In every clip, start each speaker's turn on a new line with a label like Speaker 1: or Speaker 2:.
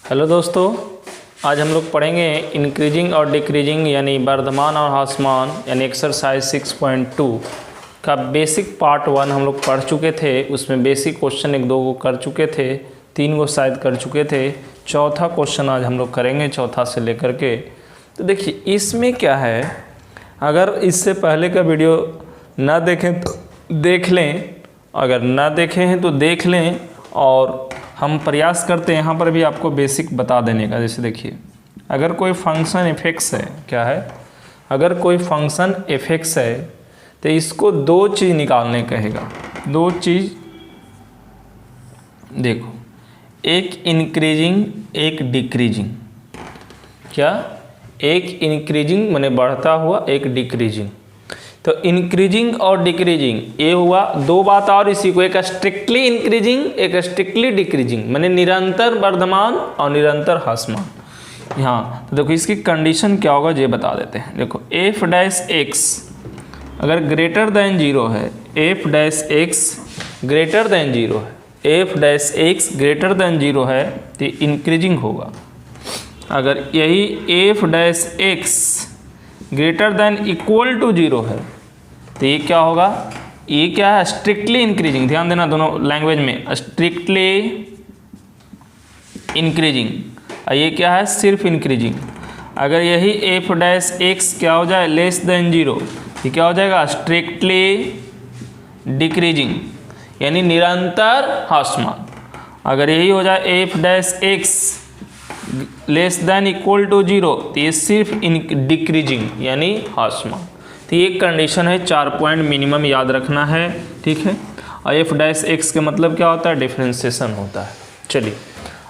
Speaker 1: Hello दोस्तों, आज हम लोग पढ़ेंगे इंक्रीजिंग और डिक्रीजिंग यानी वर्धमान और ह्रासमान यानी एक्सरसाइज 6.2 का बेसिक पार्ट 1 हम लोग पढ़ चुके थे। उसमें बेसिक क्वेश्चन 1-2 को कर चुके थे, 3 को शायद कर चुके थे। चौथा क्वेश्चन आज हम लोग करेंगे, चौथा से लेकर के। तो देखिए इसमें क्या है, अगर इससे पहले का वीडियो ना देखें तो देख लें, अगर ना देखे हैं तो देख लें। और हम प्रयास करते हैं यहाँ पर भी आपको बेसिक बता देने का। जैसे देखिए, अगर कोई फंक्शन एफ(x) है, क्या है, अगर कोई फंक्शन एफ(x) है तो इसको दो चीज़ निकालने कहेगा। दो चीज़ देखो, एक इंक्रीजिंग एक डिक्रीजिंग। क्या, एक इंक्रीजिंग माने बढ़ता हुआ, एक डिक्रीजिंग। तो इंक्रीजिंग और डिक्रीजिंग ये हुआ दो बात, और इसी को एक स्ट्रिक्टली इंक्रीजिंग एक स्ट्रिक्टली डिक्रीजिंग माने निरंतर वर्धमान और निरंतर ह्रासमान। यहाँ तो देखो इसकी कंडीशन क्या होगा ये बता देते हैं। देखो f'(x) अगर ग्रेटर देन 0 है, f'(x) ग्रेटर देन 0 है, f'(x) ग्रेटर देन 0 है तो इंक्रीजिंग होगा। अगर यही f'(x) greater than equal to 0 है तो ये क्या होगा, ये क्या है, स्ट्रिक्टली इंक्रीजिंग। ध्यान देना दोनों लैंग्वेज में, स्ट्रिक्टली इंक्रीजिंग। और ये क्या है, सिर्फ इंक्रीजिंग। अगर यही f'(x) क्या हो जाए, लेस देन 0, ये क्या हो जाएगा, स्ट्रिक्टली डिक्रीजिंग यानी निरंतर ह्रासमान। अगर यही हो जाए f'(x) less than equal to 0 तो ये सिर्फ डिक्रीजिंग यानी ह्रासमान। तो ये कंडीशन है, 4 पॉइंट मिनिमम याद रखना है, ठीक है। और f'(x) के मतलब क्या होता है, डिफरेंशिएशन होता है। चलिए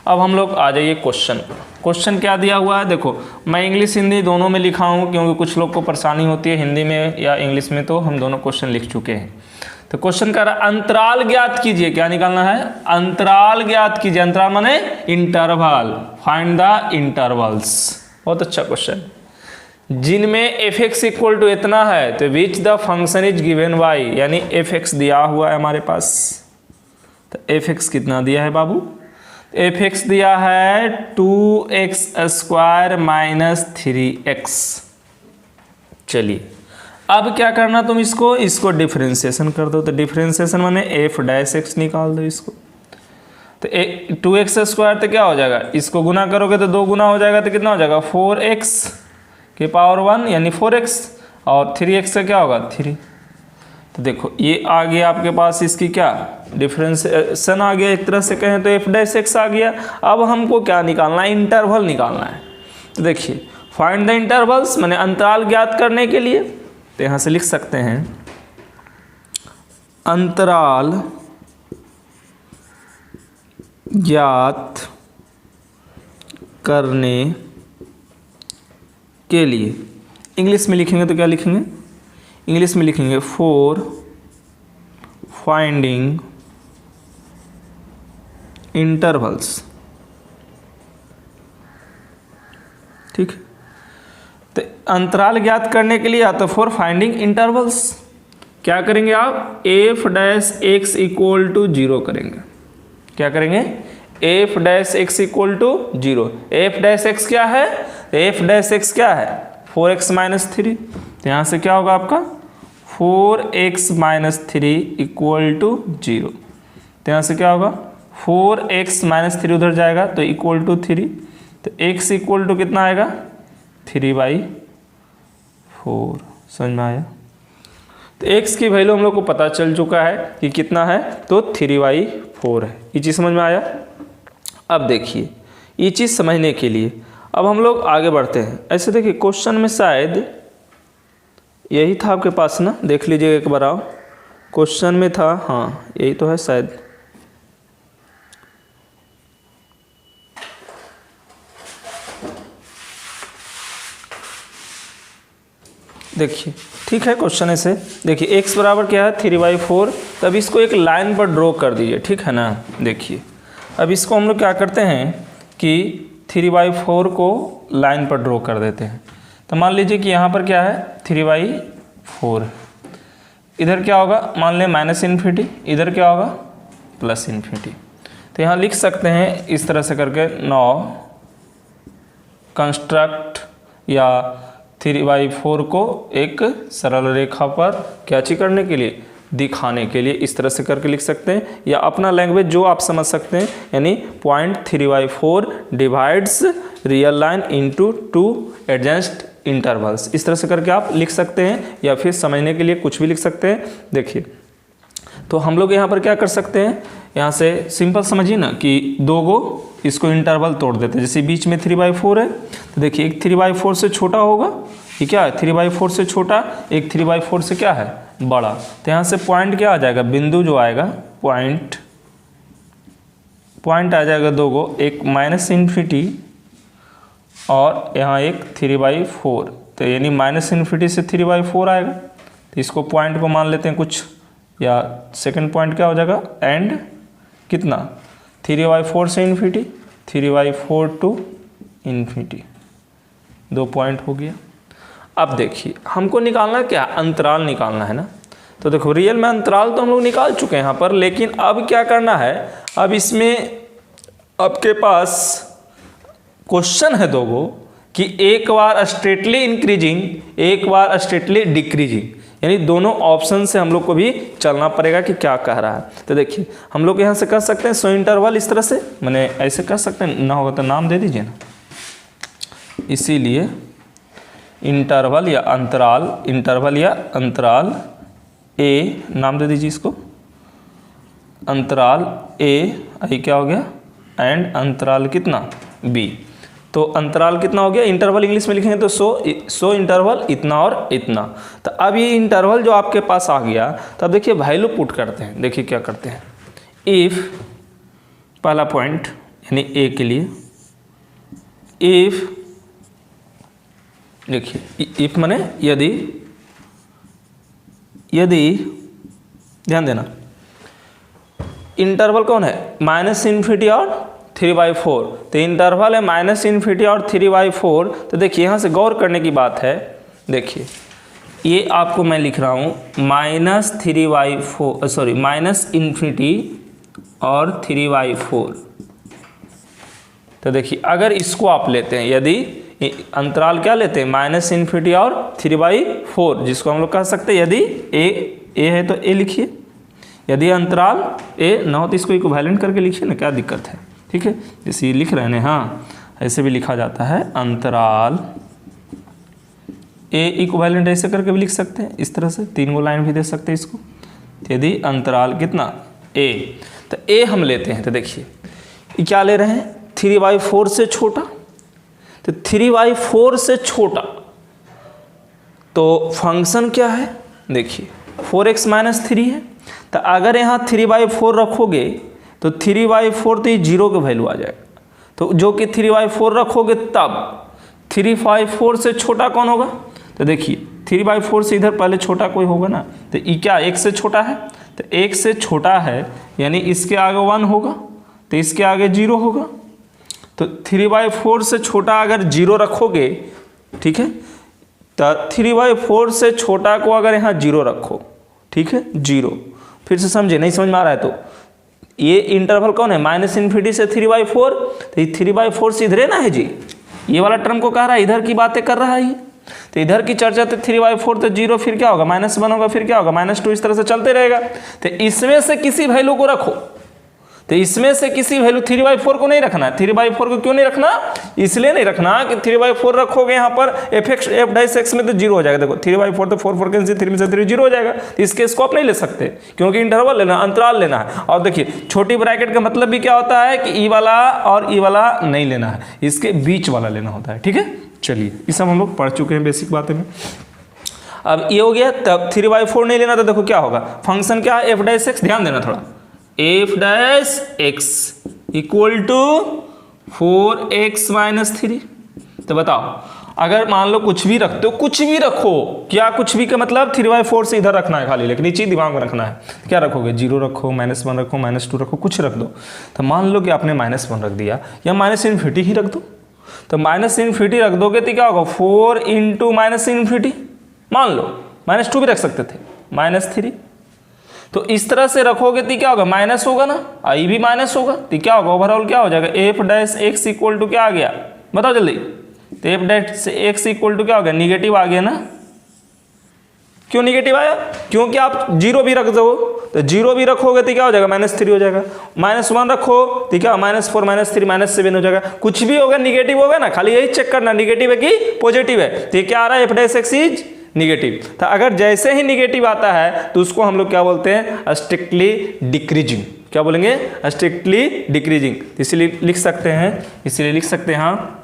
Speaker 1: अब हम लोग आ जाइए क्वेश्चन। क्वेश्चन क्या दिया हुआ है, देखो मैं इंग्लिश हिंदी दोनों में लिखा हूँ क्योंकि कुछ लोग को परेशानी होती है हिंदी में या इंग्लिश में, तो हम दोनों क्वेश्चन लिख चुके हैं। तो क्वेश्चन कह रहा है अंतराल ज्ञात कीजिए। क्या निकालना है, अंतराल ज्ञात कीजिए। अंतराल माने इंटरवल, फाइंड द इंटरवल्स। बहुत अच्छा क्वेश्चन। जिनमें f(x) इक्वल टू इतना है तो which the function is given by, यानी f(x) दिया हुआ है हमारे पास। तो f(x) कितना दिया है बाबू, f(x) दिया है 2x² - 3x। चलिए अब क्या करना, तुम इसको डिफरेंशिएशन कर दो। तो डिफरेंशिएशन माने f'(x) निकाल दो इसको। तो 2x² तो क्या हो जाएगा, इसको गुना करोगे तो 2 गुना हो जाएगा तो कितना हो जाएगा, 4x के पावर 1 यानी 4x, और 3x का क्या होगा 3। तो देखो ये आ गया आपके पास, इसकी क्या डिफरेंशिएशन आ गया, एक तरह से कहें तो f'(x) आ गया। अब हमको क्या निकालना है, इंटरवल निकालना है। तो देखिए फाइंड द इंटरवल्स माने अंतराल ज्ञात करने के लिए, तो यहाँ से लिख सकते हैं अंतराल ज्ञात करने के लिए। इंग्लिश में लिखेंगे तो क्या लिखेंगे, इंग्लिश में लिखेंगे फॉर फाइंडिंग इंटरवल्स, ठीक है। तो अंतराल ज्ञात करने के लिए या तो फॉर फाइंडिंग इंटरवल्स क्या करेंगे आप, f'(x) इक्वल टू 0 करेंगे। क्या करेंगे, f'(x) इक्वल टू 0। f'(x) क्या है, f'(x) क्या है 4x - 3। तो यहाँ से क्या होगा आपका 4x - 3 इक्वल टू 0। तो यहाँ से क्या होगा 4x - 3 उधर जाएगा तो इक्वल टू 3। तो x इक्वल टू कितना आएगा 3/4। समझ में आया। तो x की वैल्यू हम लोग को पता चल चुका है कि कितना है, तो 3/4 है। ये चीज़ समझ में आया। अब देखिए ये चीज़ समझने के लिए अब हम लोग आगे बढ़ते हैं। ऐसे देखिए क्वेश्चन में शायद यही था आपके पास ना, देख लीजिए एक बार आओ, क्वेश्चन में था, हाँ यही तो है शायद। देखिए ठीक है, क्वेश्चन ऐसे देखिए x बराबर क्या है 3/4। तब इसको एक लाइन पर ड्रॉ कर दीजिए, ठीक है ना। देखिए अब इसको हम लोग क्या करते हैं कि 3/4 को लाइन पर ड्रॉ कर देते हैं। तो मान लीजिए कि यहाँ पर क्या है 3/4, इधर क्या होगा, मान लें -∞, इधर क्या होगा +∞। तो यहाँ लिख सकते हैं इस तरह से करके 9 कंस्ट्रक्ट या 3/4 को एक सरल रेखा पर क्या चीज करने के लिए, दिखाने के लिए इस तरह से करके लिख सकते हैं, या अपना लैंग्वेज जो आप समझ सकते हैं, यानी point 3/4 divides real line into 2 adjacent intervals, इस तरह से करके आप लिख सकते हैं, या फिर समझने के लिए कुछ भी लिख सकते हैं। देखिए तो हम लोग यहाँ पर क्या कर सकते हैं, यहाँ से सिंपल समझिए ना कि 2 गो इसको इंटरवल तोड़ देते हैं। जैसे बीच में 3/4 है तो देखिए एक 3/4 से छोटा होगा, ये क्या है 3/4 से छोटा, एक 3/4 से क्या है बड़ा। तो यहाँ से पॉइंट क्या आ जाएगा, बिंदु जो आएगा पॉइंट आ जाएगा 2 गो, एक -∞ और यहाँ एक 3/4, तो यानी -∞ से 3/4 आएगा। तो इसको पॉइंट को मान लेते हैं कुछ, या सेकंड पॉइंट क्या हो जाएगा, एंड कितना 3/4 से ∞, 3/4 टू ∞, 2 पॉइंट हो गया। अब देखिए हमको निकालना क्या, अंतराल निकालना है ना। तो देखो रियल में अंतराल तो हम लोग निकाल चुके हैं यहाँ पर, लेकिन अब क्या करना है, अब इसमें आपके पास क्वेश्चन है 2 गो कि एक बार स्ट्रेटली इंक्रीजिंग, एक बार स्ट्रेटली डिक्रीजिंग, यानी दोनों ऑप्शन से हम लोग को भी चलना पड़ेगा कि क्या कह रहा है। तो देखिए हम लोग यहाँ से कर सकते हैं 100 इंटरवल इस तरह से, मैंने ऐसे कर सकते हैं, ना होगा तो नाम दे दीजिए ना। इसीलिए इंटरवल या अंतराल, इंटरवल या अंतराल ए नाम दे दीजिए इसको, अंतराल ए, आई क्या हो गया, एंड अंतराल कितना बी। तो अंतराल कितना हो गया, इंटरवल इंग्लिश में लिखेंगे तो 100 इंटरवल इतना और इतना। तो अब ये इंटरवल जो आपके पास आ गया, तो अब देखिए वैल्यू पुट करते हैं। देखिए क्या करते हैं, इफ़ पहला पॉइंट यानी ए के लिए, इफ़ देखिए इफ़ माने यदि ध्यान देना इंटरवल कौन है, -∞ और 3/4, तो इंटरवल है -∞ और 3/4। तो देखिए यहाँ से गौर करने की बात है, देखिए ये आपको मैं लिख रहा हूँ -3/4 सॉरी -∞ और 3/4। तो देखिए अगर इसको आप लेते हैं, यदि अंतराल क्या लेते हैं, -∞ और 3/4, जिसको हम लोग कह सकते हैं, यदि ए है तो ए लिखिए, यदि अंतराल ए ना हो तो इसको इक्विवेलेंट करके लिखिए ना, क्या दिक्कत है, ठीक है। जैसे ये लिख रहे हैं, हाँ ऐसे भी लिखा जाता है, अंतराल ए इक्विवेलेंट ऐसे करके भी लिख सकते हैं, इस तरह से 3 गो लाइन भी दे सकते हैं इसको। यदि अंतराल कितना ए, तो ए हम लेते हैं, तो देखिए ये क्या ले रहे हैं, 3/4 से छोटा, तो 3/4 से छोटा तो फंक्शन क्या है, देखिए 4x - 3 है। तो अगर यहाँ 3/4 रखोगे तो 3/4 तो ये 0 का वैल्यू आ जाएगा, तो जो कि 3/4 रखोगे तब 3/4 से छोटा कौन होगा, तो देखिए 3/4 से इधर पहले छोटा कोई होगा ना, तो ये क्या 1 से छोटा है, तो 1 से छोटा है यानी इसके आगे 1 होगा, तो इसके आगे 0 होगा। तो 3/4 से छोटा अगर 0 रखोगे, ठीक है, तो 3/4 से छोटा को अगर यहाँ 0 रखो, ठीक है 0, फिर से समझे, नहीं समझ में आ रहा है तो ये इंटरवल कौन है, -∞ से 3/4, तो ये 3/4 से इधर ना है जी, ये वाला टर्म को कह रहा है, इधर की बातें कर रहा है ये, तो इधर की चर्चा, तो 3/4 तो 0, फिर क्या होगा -1 होगा, फिर क्या होगा -2, इस तरह से चलते रहेगा। तो इसमें से किसी वैल्यू को रखो, तो इसमें से किसी वैल्यू 3/4 को नहीं रखना है। 3/4 को क्यों नहीं रखना, इसलिए नहीं रखना कि 3/4 रखोगे यहाँ पर f' में तो 0 हो जाएगा। देखो 3/4 तो 4 कैंसिल, 3 में से 3 0 हो जाएगा, तो इसके स्कोप नहीं ले सकते क्योंकि इंटरवल लेना, अंतराल लेना है। और देखिए छोटी ब्रैकेट का मतलब भी क्या होता है कि ई वाला और ई वाला नहीं लेना है, इसके बीच वाला लेना होता है, ठीक है। चलिए ये सब हम लोग पढ़ चुके हैं बेसिक बातें में। अब ये हो गया, तब 3/4 नहीं लेना, तो देखो क्या होगा, फंक्शन क्या है f', ध्यान देना थोड़ा, f' इक्वल टू 4x - 3। तो बताओ अगर मान लो कुछ भी रखते हो, कुछ भी रखो, क्या कुछ भी का मतलब 3/4 से इधर रखना है खाली, लेकिन ये चीज दिमाग में रखना है। क्या रखोगे, 0 रखो, -1 रखो, -2 रखो, कुछ रख दो। तो मान लो कि आपने -1 रख दिया, या -∞ ही रख दो, तो -∞ रख दोगे तो क्या होगा, 4 × -∞, मान लो -2 भी रख सकते थे, -3। तो इस तरह से रखोगे तो क्या होगा, माइनस होगा ना, आई भी माइनस होगा, तो क्या होगा, ओवरऑल क्या हो जाएगा, f' इक्वल टू क्या आ गया, बताओ जल्दी, तो f dash x equal to क्या हो गया, निगेटिव आ गया ना। क्यों निगेटिव आया, क्योंकि आप जीरो भी रख दो, तो जीरो भी रखोगे तो क्या हो जाएगा, -3 हो जाएगा। -1 रखो तो क्या, -4 -3 -7 हो जाएगा। कुछ भी होगा निगेटिव होगा ना, खाली यही चेक करना निगेटिव है कि पॉजिटिव है। तो ये क्या आ रहा है, f dash x is negative. तो अगर जैसे ही निगेटिव आता है तो उसको हम लोग क्या बोलते हैं, स्ट्रिक्टली डिक्रीजिंग। क्या बोलेंगे, स्ट्रिक्टली डिक्रीजिंग। इसीलिए लिख सकते हैं, इसीलिए लिख सकते हैं हाँ,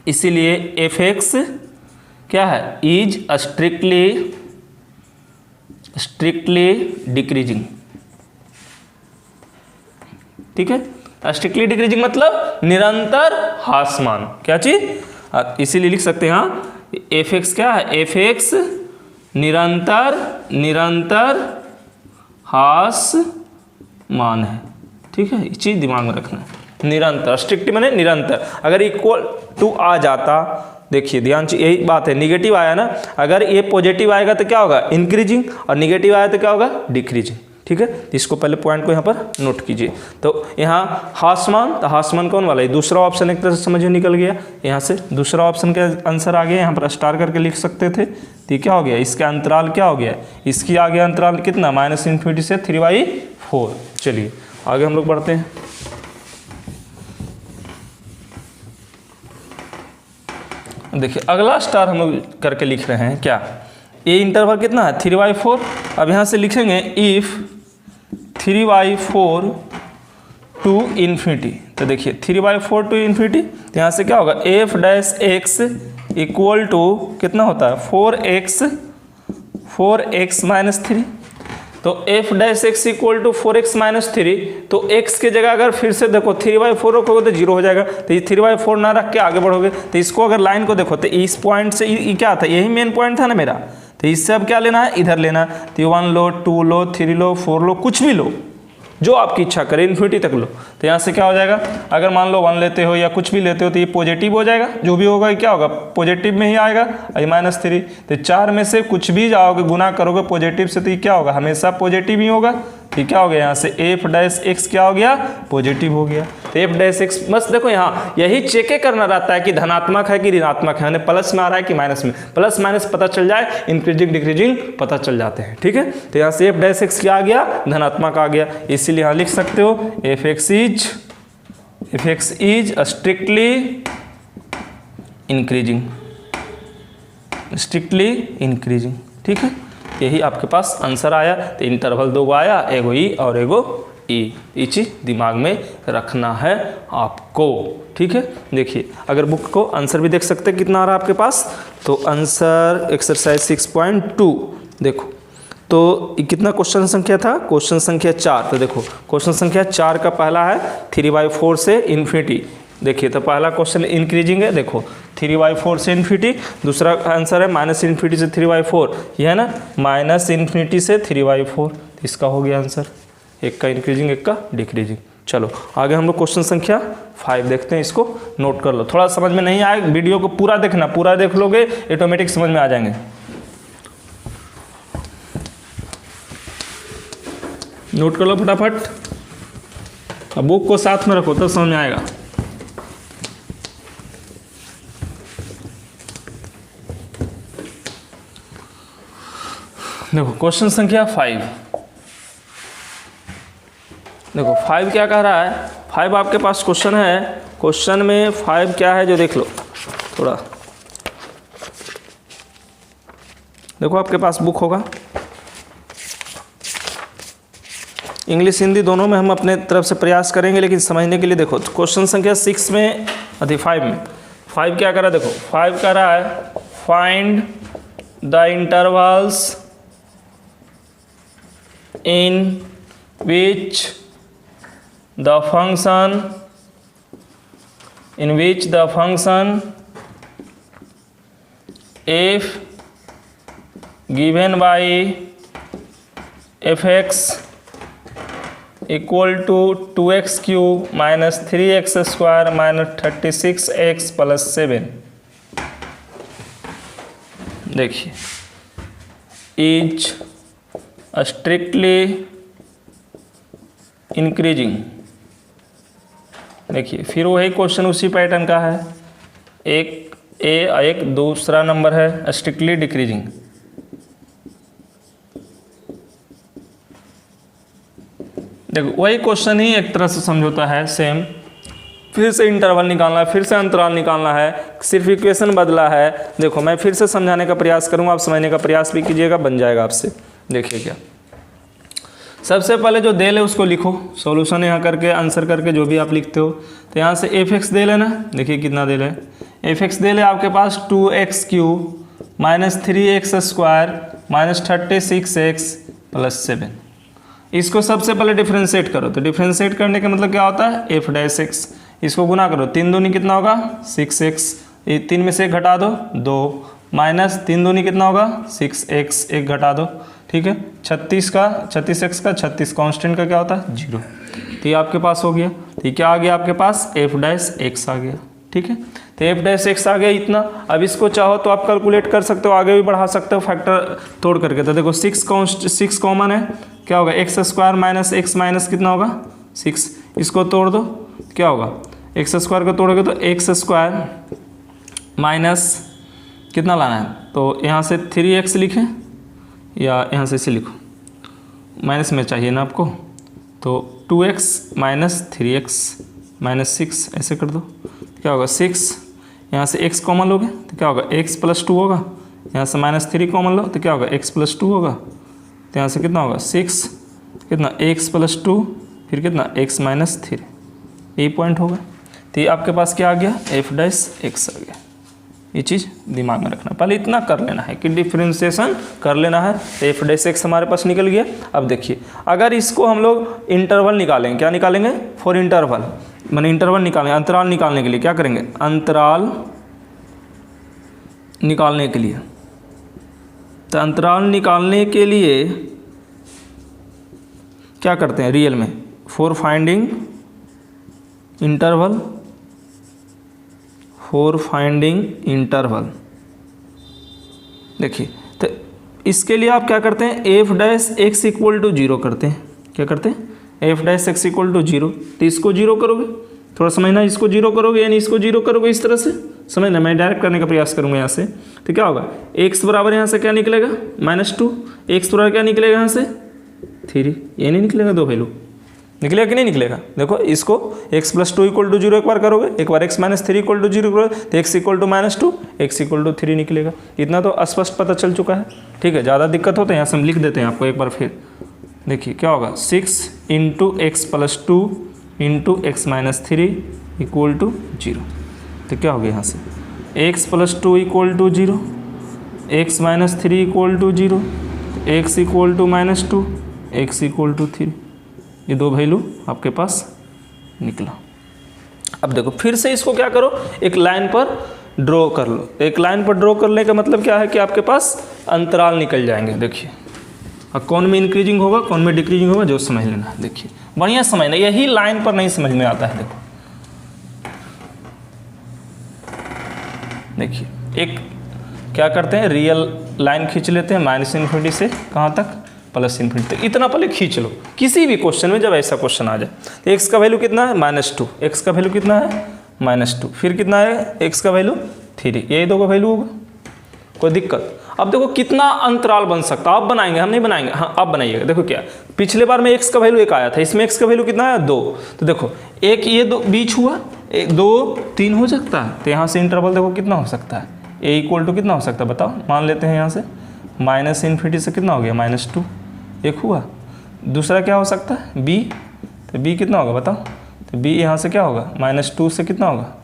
Speaker 1: इसीलिए एफ एक्स क्या है, इज स्ट्रिक्टली डिक्रीजिंग। ठीक है, स्ट्रिक्टली डिक्रीजिंग मतलब निरंतर ह्रासमान। क्या चीज, इसीलिए लिख सकते हैं हाँ, एफ एक्स क्या है, एफ एक्स निरंतर ह्रासमान है। ठीक है, ये चीज दिमाग में रखना है, निरंतर, स्ट्रिक्ट माने निरंतर। अगर इक्वल टू आ जाता, देखिए ध्यान से यही बात है, निगेटिव आया ना, अगर ये पॉजिटिव आएगा तो क्या होगा, इंक्रीजिंग, और निगेटिव आया तो क्या होगा, डिक्रीजिंग। ठीक है, इसको पहले पॉइंट को यहाँ पर नोट कीजिए। तो यहाँ ह्रासमान, तो ह्रासमान कौन वाला है, दूसरा ऑप्शन एक तरह से समझ में निकल गया। यहाँ से दूसरा ऑप्शन का आंसर आ गया, यहाँ पर स्टार करके लिख सकते थे। तो क्या हो गया, इसका अंतराल क्या हो गया, इसकी आ गया अंतराल कितना, -∞ से 3/4। चलिए आगे हम लोग बढ़ते हैं। देखिए अगला स्टार हम लोग करके लिख रहे हैं क्या, ये इंटरवल कितना है, 3/4। अब यहाँ से लिखेंगे इफ 3/4 टू इन्फिनिटी। तो देखिए 3/4 टू इन्फिनिटी, तो यहाँ से क्या होगा, f dash x equal to कितना होता है, 4x -3। तो f dash x equal to 4x -3, तो x के जगह अगर फिर से देखो 3/4 रखोगे तो 0 हो जाएगा। तो ये 3/4 ना रख के आगे बढ़ोगे, तो इसको अगर लाइन को देखो तो इस पॉइंट से ये क्या था, यही मेन पॉइंट था ना मेरा। तो इससे अब क्या लेना है, इधर लेना। तो 1 लो, 2 लो, 3 लो, 4 लो, कुछ भी लो, जो आपकी इच्छा करे, इन्फिनिटी तक लो। तो यहाँ से क्या हो जाएगा, अगर मान लो 1 लेते हो या कुछ भी लेते हो तो ये पॉजिटिव हो जाएगा, जो भी होगा क्या होगा, पॉजिटिव में ही आएगा। ये -3, तो 4 में से कुछ भी जाओगे, गुना करोगे पॉजिटिव से, तो ये क्या होगा, हमेशा पॉजिटिव ही होगा। तो क्या हो गया, यहाँ से एफ डैश एक्स क्या हो गया, पॉजिटिव हो गया। तो एफ डैश एक्स बस देखो यहाँ यही चेक करना रहता है कि धनात्मक है कि ऋणात्मक है, यानी प्लस में आ रहा है कि माइनस में, प्लस माइनस पता चल जाए, इंक्रीजिंग डिक्रीजिंग पता चल जाते हैं। ठीक है, तो यहाँ से एफ डैश एक्स क्या आ गया, धनात्मक आ गया। इसीलिए यहाँ लिख सकते हो F x is strictly increasing. ठीक है, यही आपके पास आंसर आया। तो इंटरवल 2 आया, एगो ई और एगो ई, ये चीज दिमाग में रखना है आपको। ठीक है, देखिए अगर बुक को आंसर भी देख सकते हैं कितना आ रहा है आपके पास। तो आंसर एक्सरसाइज 6.2 देखो, तो कितना क्वेश्चन संख्या था, क्वेश्चन संख्या 4। तो देखो क्वेश्चन संख्या 4 का पहला है 3/4 से इन्फिनिटी। देखिए तो पहला क्वेश्चन इंक्रीजिंग है, देखो 3/4 से इन्फिनिटी। दूसरा आंसर है -∞ से 3/4, यह है ना, -∞ से 3/4। इसका हो गया आंसर, एक का इंक्रीजिंग एक का डिक्रीजिंग। चलो आगे हम लोग क्वेश्चन संख्या 5 देखते हैं, इसको नोट कर लो। थोड़ा समझ में नहीं आए, वीडियो को पूरा देखना, पूरा देख लोगे ऑटोमेटिक समझ में आ जाएंगे। नोट कर लो फटाफट, अब बुक को साथ में रखो तब समझ में आएगा। देखो क्वेश्चन संख्या 5, देखो 5 क्या कह रहा है, 5 आपके पास क्वेश्चन है। क्वेश्चन में 5 क्या है जो देख लो थोड़ा, देखो आपके पास बुक होगा, इंग्लिश हिंदी दोनों में हम अपने तरफ से प्रयास करेंगे, लेकिन समझने के लिए देखो क्वेश्चन संख्या 6 में 5 में 5 क्या कर रहा है, देखो 5 कह रहा है find the intervals in which the function f given by fx equal to 2x cube minus 3x square minus 36x plus 7, देखिए इज स्ट्रिक्टली इंक्रीजिंग। देखिए फिर वही क्वेश्चन उसी पैटर्न का है, एक ए एक दूसरा नंबर है स्ट्रिक्टली डिक्रीजिंग। देखो वही क्वेश्चन ही एक तरह से समझौता है सेम, फिर से इंटरवल निकालना है, फिर से अंतराल निकालना है, सिर्फ इक्वेशन बदला है। देखो मैं फिर से समझाने का प्रयास करूंगा, आप समझने का प्रयास भी कीजिएगा, बन जाएगा आपसे। देखिए क्या, सबसे पहले जो देल है उसको लिखो, सॉल्यूशन यहाँ करके आंसर करके जो भी आप लिखते हो, तो यहाँ से एफ एक्स दे लेना। देखिए कितना देल है, एफ एक्स दे ले आपके पास 2x³ - 3x² - 36x + 7। इसको सबसे पहले डिफ्रेंशिएट करो, तो डिफ्रेंशिएट करने का मतलब क्या होता है, f'(x), इसको गुना करो, 3 दूनी कितना होगा 6x, 3 में से 1 घटा दो 2, माइनस 3 दूनी कितना होगा 6x, 1 घटा दो, ठीक है। 36x का 36 कांस्टेंट का क्या होता है 0। तो ये आपके पास हो गया, तो क्या आ गया आपके पास f'(x) आ गया, ठीक है। तो f'(x) आ गया इतना। अब इसको चाहो तो आप कैलकुलेट कर सकते हो, आगे भी बढ़ा सकते हो फैक्टर तोड़ करके। तो देखो 6 कॉमन है, क्या होगा x² - x माइनस कितना होगा 6, इसको तोड़ दो क्या होगा, x² को तोड़ोगे तो x² माइनस कितना लाना है, तो यहाँ से 3x लिखें या यहाँ से इसे लिखो, माइनस में चाहिए ना आपको, तो 2x - 3x - 6 ऐसे कर दो, क्या होगा 6, यहाँ से x कॉमन लोगे तो क्या होगा x + 2 होगा, यहाँ से -3 कॉमन लो तो क्या होगा x + 2 होगा, तो यहाँ से कितना होगा 6, कितना x + 2, फिर कितना x - 3, यही पॉइंट होगा। तो ये आपके पास क्या आ गया f'(x) आ गया। ये चीज़ दिमाग में रखना, पहले इतना कर लेना है कि डिफ्रेंशिएशन कर लेना है। तो f'(x) हमारे पास निकल गया। अब देखिए अगर इसको हम लोग इंटरवल निकालेंगे, क्या निकालेंगे फॉर इंटरवल, माने इंटरवल निकालेंगे, अंतराल निकालने के लिए क्या करेंगे, अंतराल निकालने के लिए। तो अंतराल निकालने के लिए क्या करते हैं रियल में, for finding interval, for finding interval. देखिए तो इसके लिए आप क्या करते हैं f'(x) = 0 करते हैं, क्या करते हैं f'(x) = 0। तो इसको 0 करोगे, थोड़ा समझना, इसको 0 करोगे यानी इसको 0 करोगे इस तरह से, समझना, मैं डायरेक्ट करने का प्रयास करूंगा यहाँ से। तो क्या होगा x बराबर यहाँ से क्या निकलेगा -2, x बराबर क्या निकलेगा यहाँ से 3, ये नहीं निकलेगा, दो वैल्यू निकलेगा कि नहीं निकलेगा। देखो इसको x + 2 = 0 एक बार करोगे, एक बार x - 3 = 0 करोगे तो x = -2, x = 3 निकलेगा। इतना तो स्पष्ट पता चल चुका है, ठीक है। ज़्यादा दिक्कत हो तो यहाँ से हम लिख देते हैं आपको एक बार फिर। देखिए क्या होगा 6 × x + 2 × x - 3 = 0। तो क्या हो गया यहाँ से x + 2 = 0, x - 3 = 0, x = -2, x = 3, ये दो वैल्यू आपके पास निकला। अब देखो फिर से इसको क्या करो, एक लाइन पर ड्रॉ कर लो। एक लाइन पर ड्रॉ करने का मतलब क्या है कि आपके पास अंतराल निकल जाएंगे। देखिए अब कौन में इंक्रीजिंग होगा कौन में डिक्रीजिंग होगा जो समझ लेना। देखिए बढ़िया समझना, यही लाइन पर नहीं समझ में आता है। देखो देखिए एक क्या करते हैं रियल लाइन खींच लेते हैं -∞ से कहाँ तक +∞ तक। इतना पहले खींच लो किसी भी क्वेश्चन में, जब ऐसा क्वेश्चन आ जाए। तो x का वैल्यू कितना है -2, x का वैल्यू कितना है -2, फिर कितना है x का वैल्यू 3, यही दो का वैल्यू होगा, कोई दिक्कत। अब देखो कितना अंतराल बन सकता है, आप बनाएंगे हम नहीं बनाएंगे, हाँ आप बनाइएगा। देखो क्या पिछले बार में x का वैल्यू 1 आया था, इसमें x का वैल्यू कितना है 2, तो देखो एक ये दो बीच हुआ, 2 3 हो सकता है। तो यहाँ से इंटरवल देखो कितना हो सकता है, a = कितना हो सकता है बताओ, मान लेते हैं यहाँ से -∞ से कितना हो गया -2, एक हुआ। दूसरा क्या हो सकता है b, तो b कितना होगा बताओ, तो b यहाँ से क्या होगा -2 से कितना होगा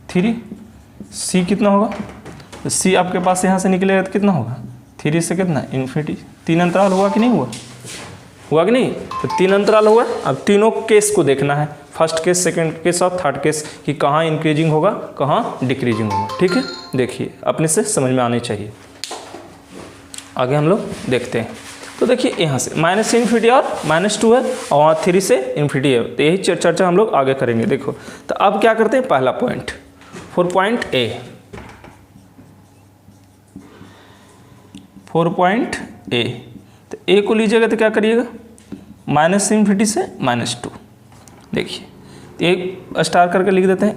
Speaker 1: 3, c कितना होगा, तो c आपके पास यहाँ से निकलेगा तो कितना होगा 3 से कितना ∞। 3 अंतराल हुआ कि नहीं हुआ, हुआ कि नहीं, तो 3 अंतराल हुआ। अब तीनों केस को देखना है, फर्स्ट केस सेकंड केस और थर्ड केस कि कहाँ इंक्रीजिंग होगा कहाँ डिक्रीजिंग होगा, ठीक है। देखिए अपने से समझ में आनी चाहिए। आगे हम लोग देखते हैं। तो देखिए यहाँ से -∞ और -2 है और वहाँ 3 से ∞ है, तो यही चर्चा हम लोग आगे करेंगे। देखो तो अब क्या करते हैं, पहला point for point A, for point A, तो A को लीजिएगा तो क्या करिएगा -∞ से -2। देखिए एक स्टार करके लिख देते हैं।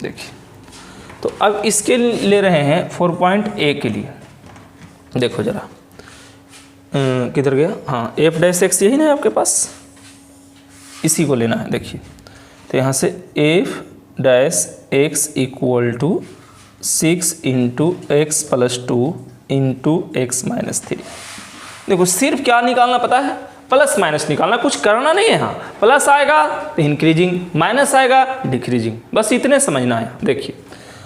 Speaker 1: देखिए तो अब इसके ले रहे हैं 4.a के लिए। देखो जरा किधर गया, हाँ एफ डैश एक्स यही ना है आपके पास, इसी को लेना है। देखिए तो यहाँ से f dash x equal to 6 into x plus 2 into x minus 3। देखो सिर्फ क्या निकालना पता है, प्लस माइनस निकालना, कुछ करना नहीं है। हाँ प्लस आएगा तो इंक्रीजिंग, माइनस आएगा डिक्रीजिंग, बस इतने समझना है। देखिए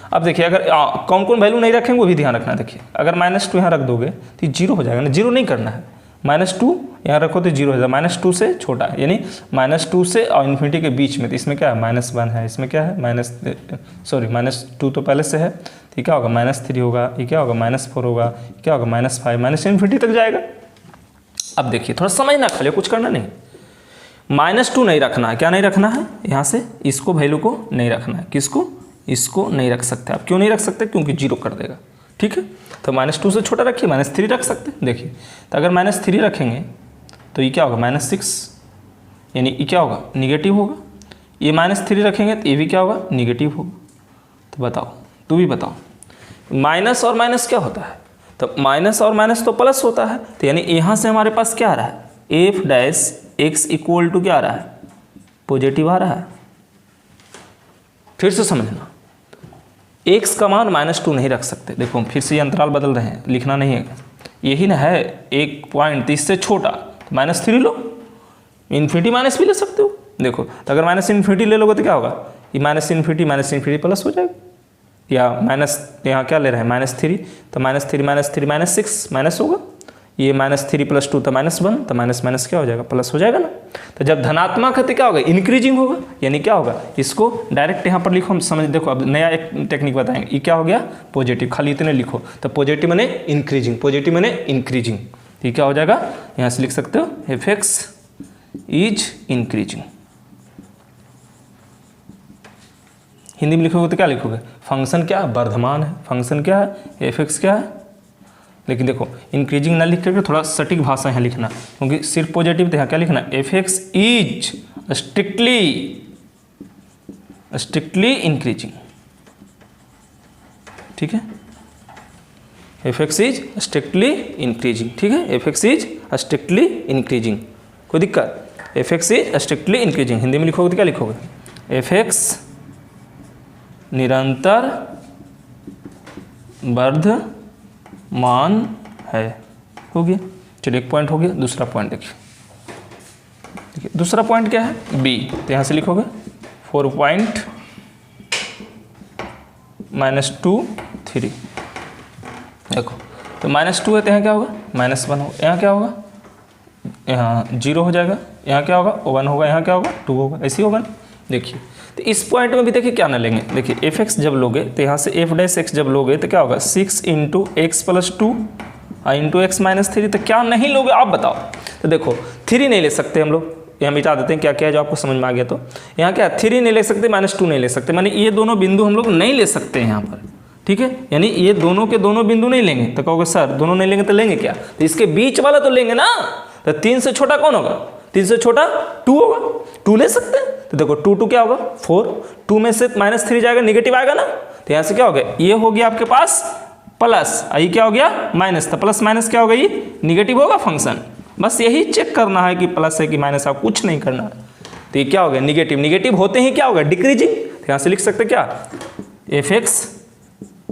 Speaker 1: अब देखिए अगर कौन कौन वैल्यू नहीं रखेंगे वो भी ध्यान रखना है। देखिए अगर -2 यहाँ रख दोगे तो 0 हो जाएगा ना, 0 नहीं करना है। -2 यहाँ रखो तो 0 हो जाएगा, -2 से छोटा है, यानी -2 से और इन्फिनिटी के बीच में। तो इसमें क्या है -1 है, इसमें क्या है -2 तो पहले से है, तो क्या होगा -3 होगा, ये क्या होगा -4 होगा, क्या होगा -5, माइनस इन्फिनिटी तक जाएगा। अब देखिए थोड़ा समझना खाली, कुछ करना नहीं। -2 नहीं रखना है, क्या नहीं रखना है, यहाँ से इसको वैल्यू को नहीं रखना है। किसको, इसको नहीं रख सकते आप। क्यों नहीं रख सकते, क्योंकि 0 कर देगा। ठीक है, तो -2 से छोटा रखिए, -3 रख सकते हैं। देखिए तो अगर -3 रखेंगे तो ये क्या होगा -6, यानी ये क्या होगा निगेटिव होगा। ये -3 रखेंगे तो ये भी क्या होगा निगेटिव होगा। तो बताओ, तू भी बताओ, माइनस और माइनस क्या होता है, तो माइनस और माइनस तो प्लस होता है। तो यानी यहाँ से हमारे पास क्या आ रहा है, f dash x equal to क्या आ रहा है, पॉजिटिव आ रहा है। फिर से समझना, एक्स का मान -2 नहीं रख सकते। देखो फिर से ये अंतराल बदल रहे हैं, लिखना नहीं है, यही ना है 1 पॉइंट, इससे छोटा -3 लो, इन्फिनिटी माइनस भी ले सकते हो। देखो तो अगर -इन्फिनिटी ले लोगे तो क्या होगा, ये -इन्फिनिटी प्लस हो जाएगा, या माइनस यहाँ क्या ले रहे हैं -3, तो -3 -6 माइनस होगा, ये -3 + 2 तो -1, तो माइनस क्या हो जाएगा, प्लस हो जाएगा ना। तो जब धनात्मक है तो क्या होगा, इंक्रीजिंग होगा, यानी क्या होगा, इसको डायरेक्ट यहाँ पर लिखो, हम समझ। देखो अब नया एक टेक्निक बताएंगे, ये क्या हो गया पॉजिटिव, खाली इतने लिखो। तो पॉजिटिव माने इंक्रीजिंग, पॉजिटिव माने इंक्रीजिंग, ये क्या हो जाएगा, यहाँ से लिख सकते हो F x is increasing. Hindi में लिखोगे तो क्या लिखोगे, फंक्शन क्या वर्धमान है, फंक्शन क्या है एफ एक्स क्या है। लेकिन देखो इंक्रीजिंग ना लिख करके थोड़ा सटीक भाषा यहाँ लिखना, क्योंकि सिर्फ पॉजिटिव तो यहाँ क्या लिखना, F x is strictly increasing. ठीक है, F x is strictly increasing. ठीक है, F x is strictly increasing, कोई दिक्कत, F x is strictly increasing. Hindi में लिखोगे तो क्या लिखोगे, एफ एक्स निरंतर वर्धमान है। हो गया, चलिए एक पॉइंट हो गया। दूसरा पॉइंट देखिए, दूसरा पॉइंट क्या है, बी। तो यहाँ से लिखोगे 4.-2 3। देखो तो -2 है तो यहाँ क्या होगा, -1 होगा, यहाँ क्या होगा, यहाँ 0 हो जाएगा, यहाँ क्या होगा 1 होगा, यहाँ क्या होगा 2 होगा, ऐसे ही होगा ना। देखिए तो इस पॉइंट में भी देखिए क्या ना लेंगे, देखिए एफ एक्स जब लोगे तो यहाँ से एफ डैश एक्स जब लोगे तो क्या होगा 6 into x plus 2 into x minus 3। तो क्या नहीं लोगे आप बताओ। तो देखो 3 नहीं ले सकते हम लोग, यहाँ मिटा देते हैं, क्या क्या है जो आपको समझ में आ गया। तो यहाँ क्या 3 नहीं ले सकते, -2 नहीं ले सकते, माने ये दोनों बिंदु हम लोग नहीं ले सकते हैं यहाँ पर। ठीक है, यानी ये दोनों के दोनों बिंदु नहीं लेंगे। तो कहोगे सर दोनों नहीं लेंगे तो लेंगे क्या, तो इसके बीच वाला तो लेंगे ना। तो 3 से छोटा कौन होगा, 3 से छोटा 2 होगा, 2 ले सकते हैं। तो देखो 2 क्या होगा 4, 2 में से -3 जाएगा, निगेटिव आएगा ना। तो यहाँ से क्या हो गया, ये हो गया आपके पास प्लस, ये क्या हो गया माइनस। तो प्लस माइनस क्या होगा, ये निगेटिव होगा फंक्शन। बस यही चेक करना है कि प्लस है कि माइनस, आप कुछ नहीं करना है। तो ये क्या हो गया निगेटिव, निगेटिव होते ही क्या होगा डिक्रीजिंग। तो यहाँ से लिख सकते क्या, एफ एक्स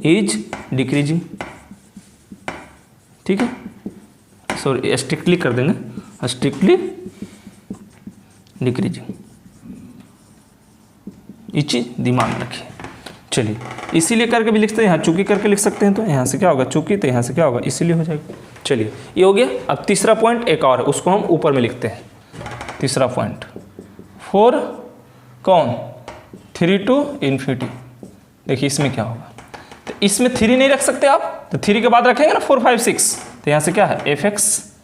Speaker 1: इज डिक्रीजिंग। ठीक है, सॉरी स्ट्रिक्टली कर देंगे, स्ट्रिक्टली डिक्रीजिंग, ये चीज दिमाग में रखिए। चलिए इसीलिए करके भी लिखते हैं, यहाँ चूंकि करके लिख सकते हैं। तो यहाँ से क्या होगा चूंकि, तो यहाँ से क्या होगा इसीलिए हो जाएगा। चलिए ये हो गया। अब तीसरा पॉइंट एक और है, उसको हम ऊपर में लिखते हैं। तीसरा पॉइंट 4 कौन 3 to ∞। देखिए इसमें क्या होगा, तो इसमें 3 नहीं रख सकते आप, तो 3 के बाद रखेंगे ना 4 5 6। तो यहाँ से क्या है F x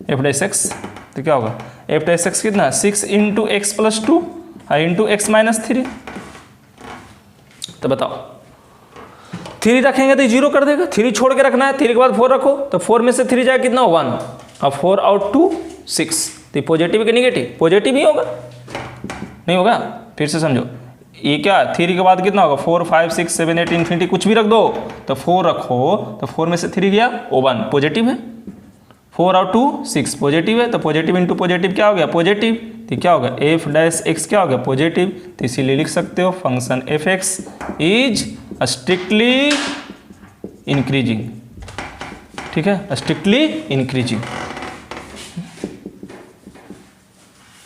Speaker 1: F dash x, तो क्या होगा एफ डैश एक्स कितना 6 into x plus 2 into x minus 3। तो बताओ 3 रखेंगे तो 0 कर देगा, 3 छोड़ के रखना है, 3 के बाद 4 रखो, तो 4 में से 3 जाएगा कितना 1, और 4 और 2 6। तो पॉजिटिव के निगेटिव, पॉजिटिव ही होगा नहीं होगा। फिर से समझो, ये क्या 3 के बाद कितना होगा 4 5 6 7 8 इन्फिनिटी कुछ भी रख दो, तो 4 रखो तो 4 में से 3 गया 1 पॉजिटिव है, 4 और 2 6 पॉजिटिव है, तो पॉजिटिव इंटू पॉजिटिव क्या हो गया पॉजिटिव, तो क्या होगा एफ डैश एक्स क्या हो गया पॉजिटिव, तो इसीलिए लिख सकते हो function F x is strictly increasing. ठीक है, स्ट्रिक्टली इंक्रीजिंग,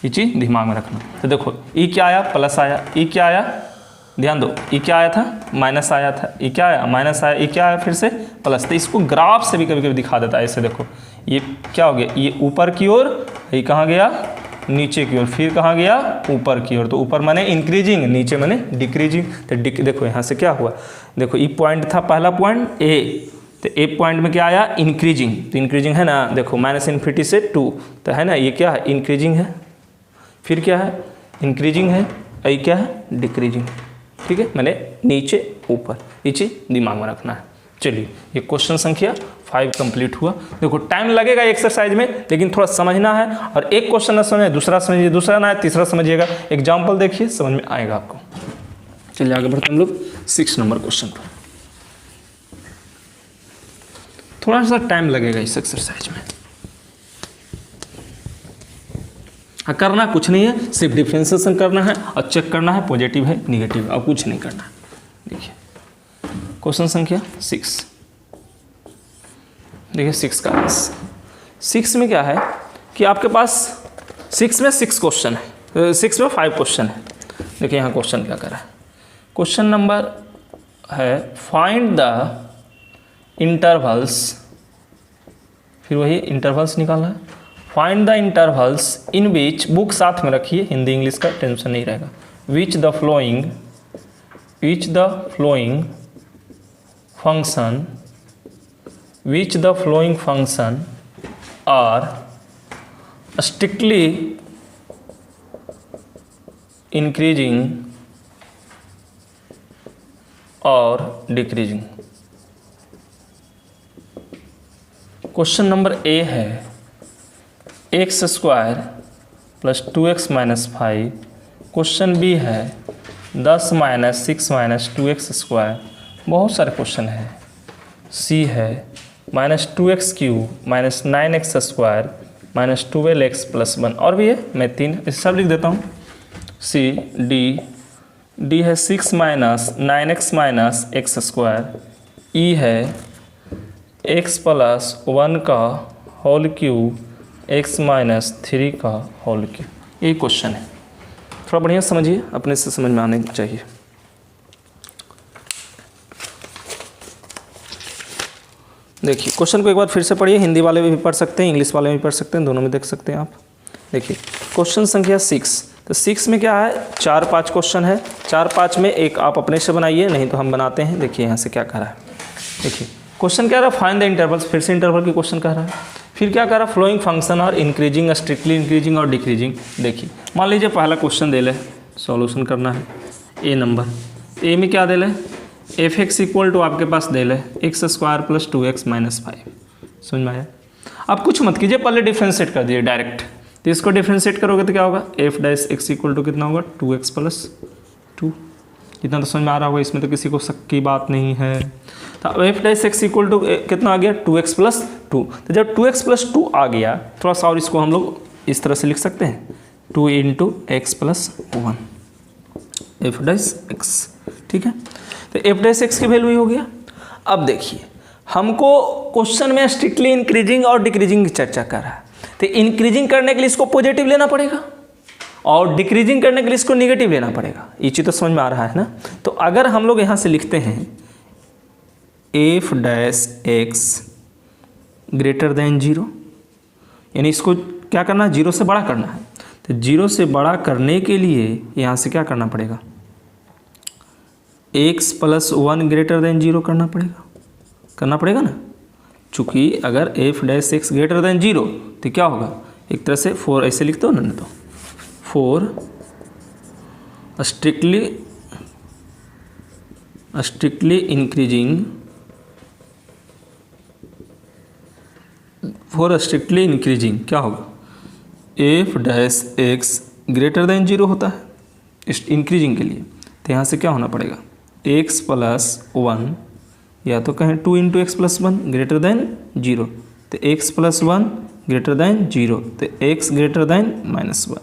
Speaker 1: ये चीज दिमाग में रखना। तो देखो ई क्या आया प्लस आया, ई क्या आया ध्यान दो, ई क्या आया था माइनस आया था, ई क्या आया माइनस आया, ई क्या आया फिर से प्लस। तो इसको ग्राफ से भी कभी कभी दिखा देता है ऐसे, देखो ये क्या हो गया, ये ऊपर की ओर, ये कहाँ गया नीचे की ओर, फिर कहाँ गया ऊपर की ओर, तो ऊपर माने इंक्रीजिंग, नीचे माने डिक्रीजिंग। तो देखो यहाँ से क्या हुआ, देखो ई पॉइंट था पहला पॉइंट ए, तो ए पॉइंट में क्या आया इंक्रीजिंग, तो इंक्रीजिंग है ना, देखो माइनस इन्फिनिटी से 2, तो है ना ये क्या है इंक्रीजिंग है, फिर क्या है इंक्रीजिंग है, ये क्या है डिक्रीजिंग। ठीक है, मैंने नीचे ऊपर, ये चीज दिमाग में रखना है। चलिए ये क्वेश्चन संख्या 5 कंप्लीट हुआ। देखो टाइम लगेगा एक्सरसाइज में, लेकिन थोड़ा समझना है, और एक क्वेश्चन ना समझे दूसरा समझिए, दूसरा ना है तीसरा समझिएगा, एग्जाम्पल देखिए समझ में आएगा आपको। चलिए आगे बढ़ते हम लोग 6 नंबर क्वेश्चन पर। थोड़ा सा टाइम लगेगा इस एक्सरसाइज में, करना कुछ नहीं है, सिर्फ डिफ्रेंशिएशन करना है और चेक करना है पॉजिटिव है निगेटिव है, और कुछ नहीं करना है। देखिए क्वेश्चन संख्या 6, देखिए 6 का 6 में क्या है कि आपके पास 6 में 6 क्वेश्चन है, 6 में 5 क्वेश्चन है। देखिए यहाँ क्वेश्चन क्या कर रहा है, क्वेश्चन नंबर है फाइंड द इंटरवल्स, फिर वही इंटरवल्स निकालना है, find the intervals in which, book साथ में रखिए हिंदी इंग्लिश का टेंशन नहीं रहेगा, which the following function are strictly increasing और डिक्रीजिंग। क्वेश्चन नंबर ए है x square plus 2x minus 5, question B है 10 माइनस 6 माइनस 2x स्क्वायर, बहुत सारे क्वेश्चन है। सी है minus 2x cube minus 9x square minus 12x plus 1, और भी है, मैं 3 इस सब लिख देता हूँ। सी डी है 6 minus 9x minus x square, E है x प्लस 1 का होल क्यूब x माइनस 3 का होल क्यूब। ये क्वेश्चन है, थोड़ा बढ़िया समझिए, अपने से समझ में आने चाहिए। देखिए क्वेश्चन को एक बार फिर से पढ़िए, हिंदी वाले भी पढ़ सकते हैं इंग्लिश वाले भी पढ़ सकते हैं, दोनों में देख सकते हैं आप। देखिए क्वेश्चन संख्या 6, तो 6 में क्या है 4-5 क्वेश्चन है, 4-5 में एक आप अपने से बनाइए, नहीं तो हम बनाते हैं। देखिए यहाँ से क्या कह रहा है, देखिए क्वेश्चन क्या रहा है फाइंड द इंटरवल्स, फिर से इंटरवल की क्वेश्चन कह रहा है, फिर क्या कह रहा है फ्लोइंग फंक्शन और इंक्रीजिंग स्ट्रिक्टली इंक्रीजिंग और डिक्रीजिंग। देखिए मान लीजिए पहला क्वेश्चन दे ले, सॉल्यूशन करना है, ए नंबर, ए में क्या दे ले एफ एक्स इक्वल टू आपके पास दे ले x square plus 2x minus 5, समझ में आया। अब कुछ मत कीजिए, पहले डिफ्रेंशिएट कर दीजिए डायरेक्ट, तो इसको डिफ्रेंशिएट करोगे तो क्या होगा f dash x equal to कितना होगा 2x प्लस 2, इतना तो समझ में आ रहा होगा, इसमें तो किसी को शक की बात नहीं है। तो f dash x equal to कितना आ गया 2x प्लस 2, तो जब 2x प्लस 2 आ गया, थोड़ा सा और इसको हम लोग इस तरह से लिख सकते हैं 2 into x plus 1 F dash x, ठीक है। तो एफ डैश एक्स की वैल्यू ही हो गया। अब देखिए हमको क्वेश्चन में स्ट्रिक्टली इंक्रीजिंग और डिक्रीजिंग की चर्चा कर रहा है, तो इंक्रीजिंग करने के लिए इसको पॉजिटिव लेना पड़ेगा और डिक्रीजिंग करने के लिए इसको निगेटिव लेना पड़ेगा, ये चीज़ तो समझ में आ रहा है ना। तो अगर हम लोग यहाँ से लिखते हैं F dash x greater than 0, यानी इसको क्या करना है 0 से बड़ा करना है, तो 0 से बड़ा करने के लिए यहाँ से क्या करना पड़ेगा x प्लस 1 ग्रेटर देन 0 करना पड़ेगा ना, चूँकि अगर F dash x greater than 0 तो क्या होगा एक तरह से 4 ऐसे लिखते हो ना, तो 4 स्ट्रिक्टली इंक्रीजिंग क्या होगा f dash x greater than 0 होता है इंक्रीजिंग के लिए, तो यहाँ से क्या होना पड़ेगा, x + 1 या तो कहें 2 × x + 1 ग्रेटर दैन 0, तो x + 1 ग्रेटर दैन 0, तो x ग्रेटर दैन -1।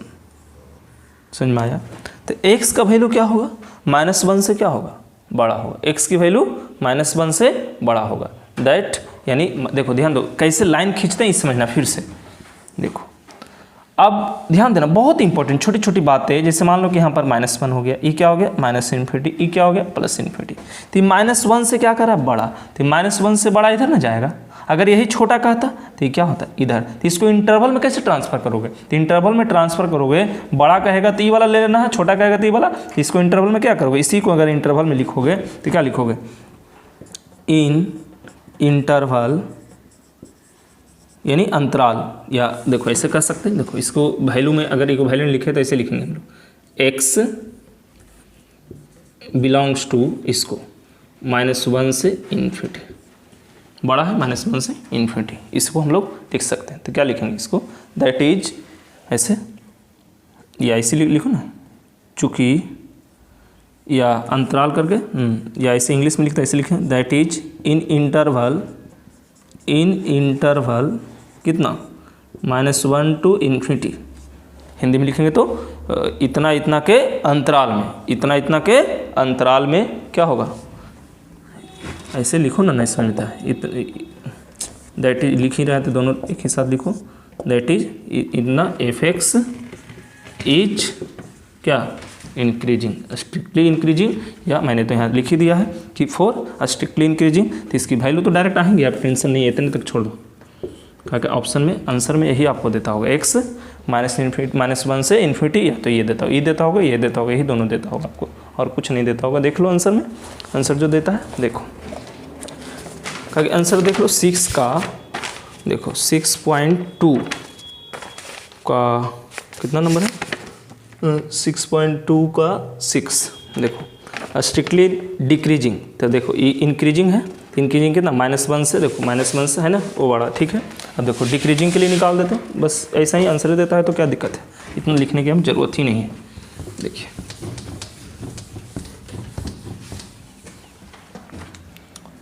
Speaker 1: समझ में आया। तो x का वैल्यू क्या होगा, -1 से क्या होगा, बड़ा होगा। x की वैल्यू -1 से बड़ा होगा। दैट यानी देखो ध्यान दो कैसे लाइन खींचते हैं, समझना फिर से। देखो अब ध्यान देना, बहुत इंपॉर्टेंट छोटी छोटी बातें। जैसे मान लो कि यहाँ पर -1 हो गया, ये क्या हो गया -∞, ये क्या हो गया +∞। तो -1 से क्या कर रहा है, बड़ा, तो -1 से बड़ा इधर ना जाएगा। अगर यही छोटा कहता तो ये क्या होता इधर। तो इसको इंटरवल में कैसे ट्रांसफर करोगे, तो इंटरवल में ट्रांसफर करोगे, बड़ा कहेगा तो ये वाला ले लेना है, छोटा कहेगा तो ये वाला। तो इसको इंटरवल में क्या करोगे, इसी को अगर इंटरवल में लिखोगे तो क्या लिखोगे, इन इंटरवल यानी अंतराल, या देखो ऐसे कर सकते हैं। देखो इसको वैल्यू में, अगर एक वैल्यू में लिखे तो ऐसे लिखेंगे हम लोग, x बिलोंग्स टू इसको -1 से ∞, बड़ा है -1 से ∞, इसको हम लोग लिख सकते हैं। तो क्या लिखेंगे इसको, दैट इज ऐसे, या ऐसे लिखो ना, चूँकि या अंतराल करके, या ऐसे इंग्लिश में लिखते ऐसे लिखें, दैट इज इन इंटरवल कितना -1 to ∞। हिंदी में लिखेंगे तो इतना इतना के अंतराल में, इतना इतना के अंतराल में क्या होगा, ऐसे लिखो ना, नहीं समझता है। दैट इज लिख ही रहा है तो दोनों एक ही साथ लिखो, दैट इज इतना f(x) इज क्या इंक्रीजिंग, स्ट्रिक्टली इंक्रीजिंग, या मैंने तो यहाँ लिख ही दिया है कि फॉर स्ट्रिक्टली इंक्रीजिंग। तो इसकी वैल्यू तो डायरेक्ट आएंगे, आप टेंशन नहीं, इतने तक छोड़ दो, क्योंकि ऑप्शन में आंसर में यही आपको देता होगा, x -1 से ∞, या तो ये देता होगा, ये देता होगा, ये देता होगा, यही दोनों देता होगा आपको, और कुछ नहीं देता होगा। देख लो आंसर में, आंसर जो देता है देखो, क्योंकि आंसर देख लो 6 का, देखो 6.2 का कितना नंबर है, 6.2 का 6। देखो स्ट्रिक्टली डिक्रीजिंग, तो देखो ये इंक्रीजिंग है, इंक्रीजिंग कितना -1 से, देखो -1 से है ना वो बड़ा, ठीक है। अब देखो डिक्रीजिंग के लिए निकाल देते हैं, बस ऐसा ही आंसर देता है, तो क्या दिक्कत है, इतना लिखने की हम जरूरत ही नहीं है। देखिए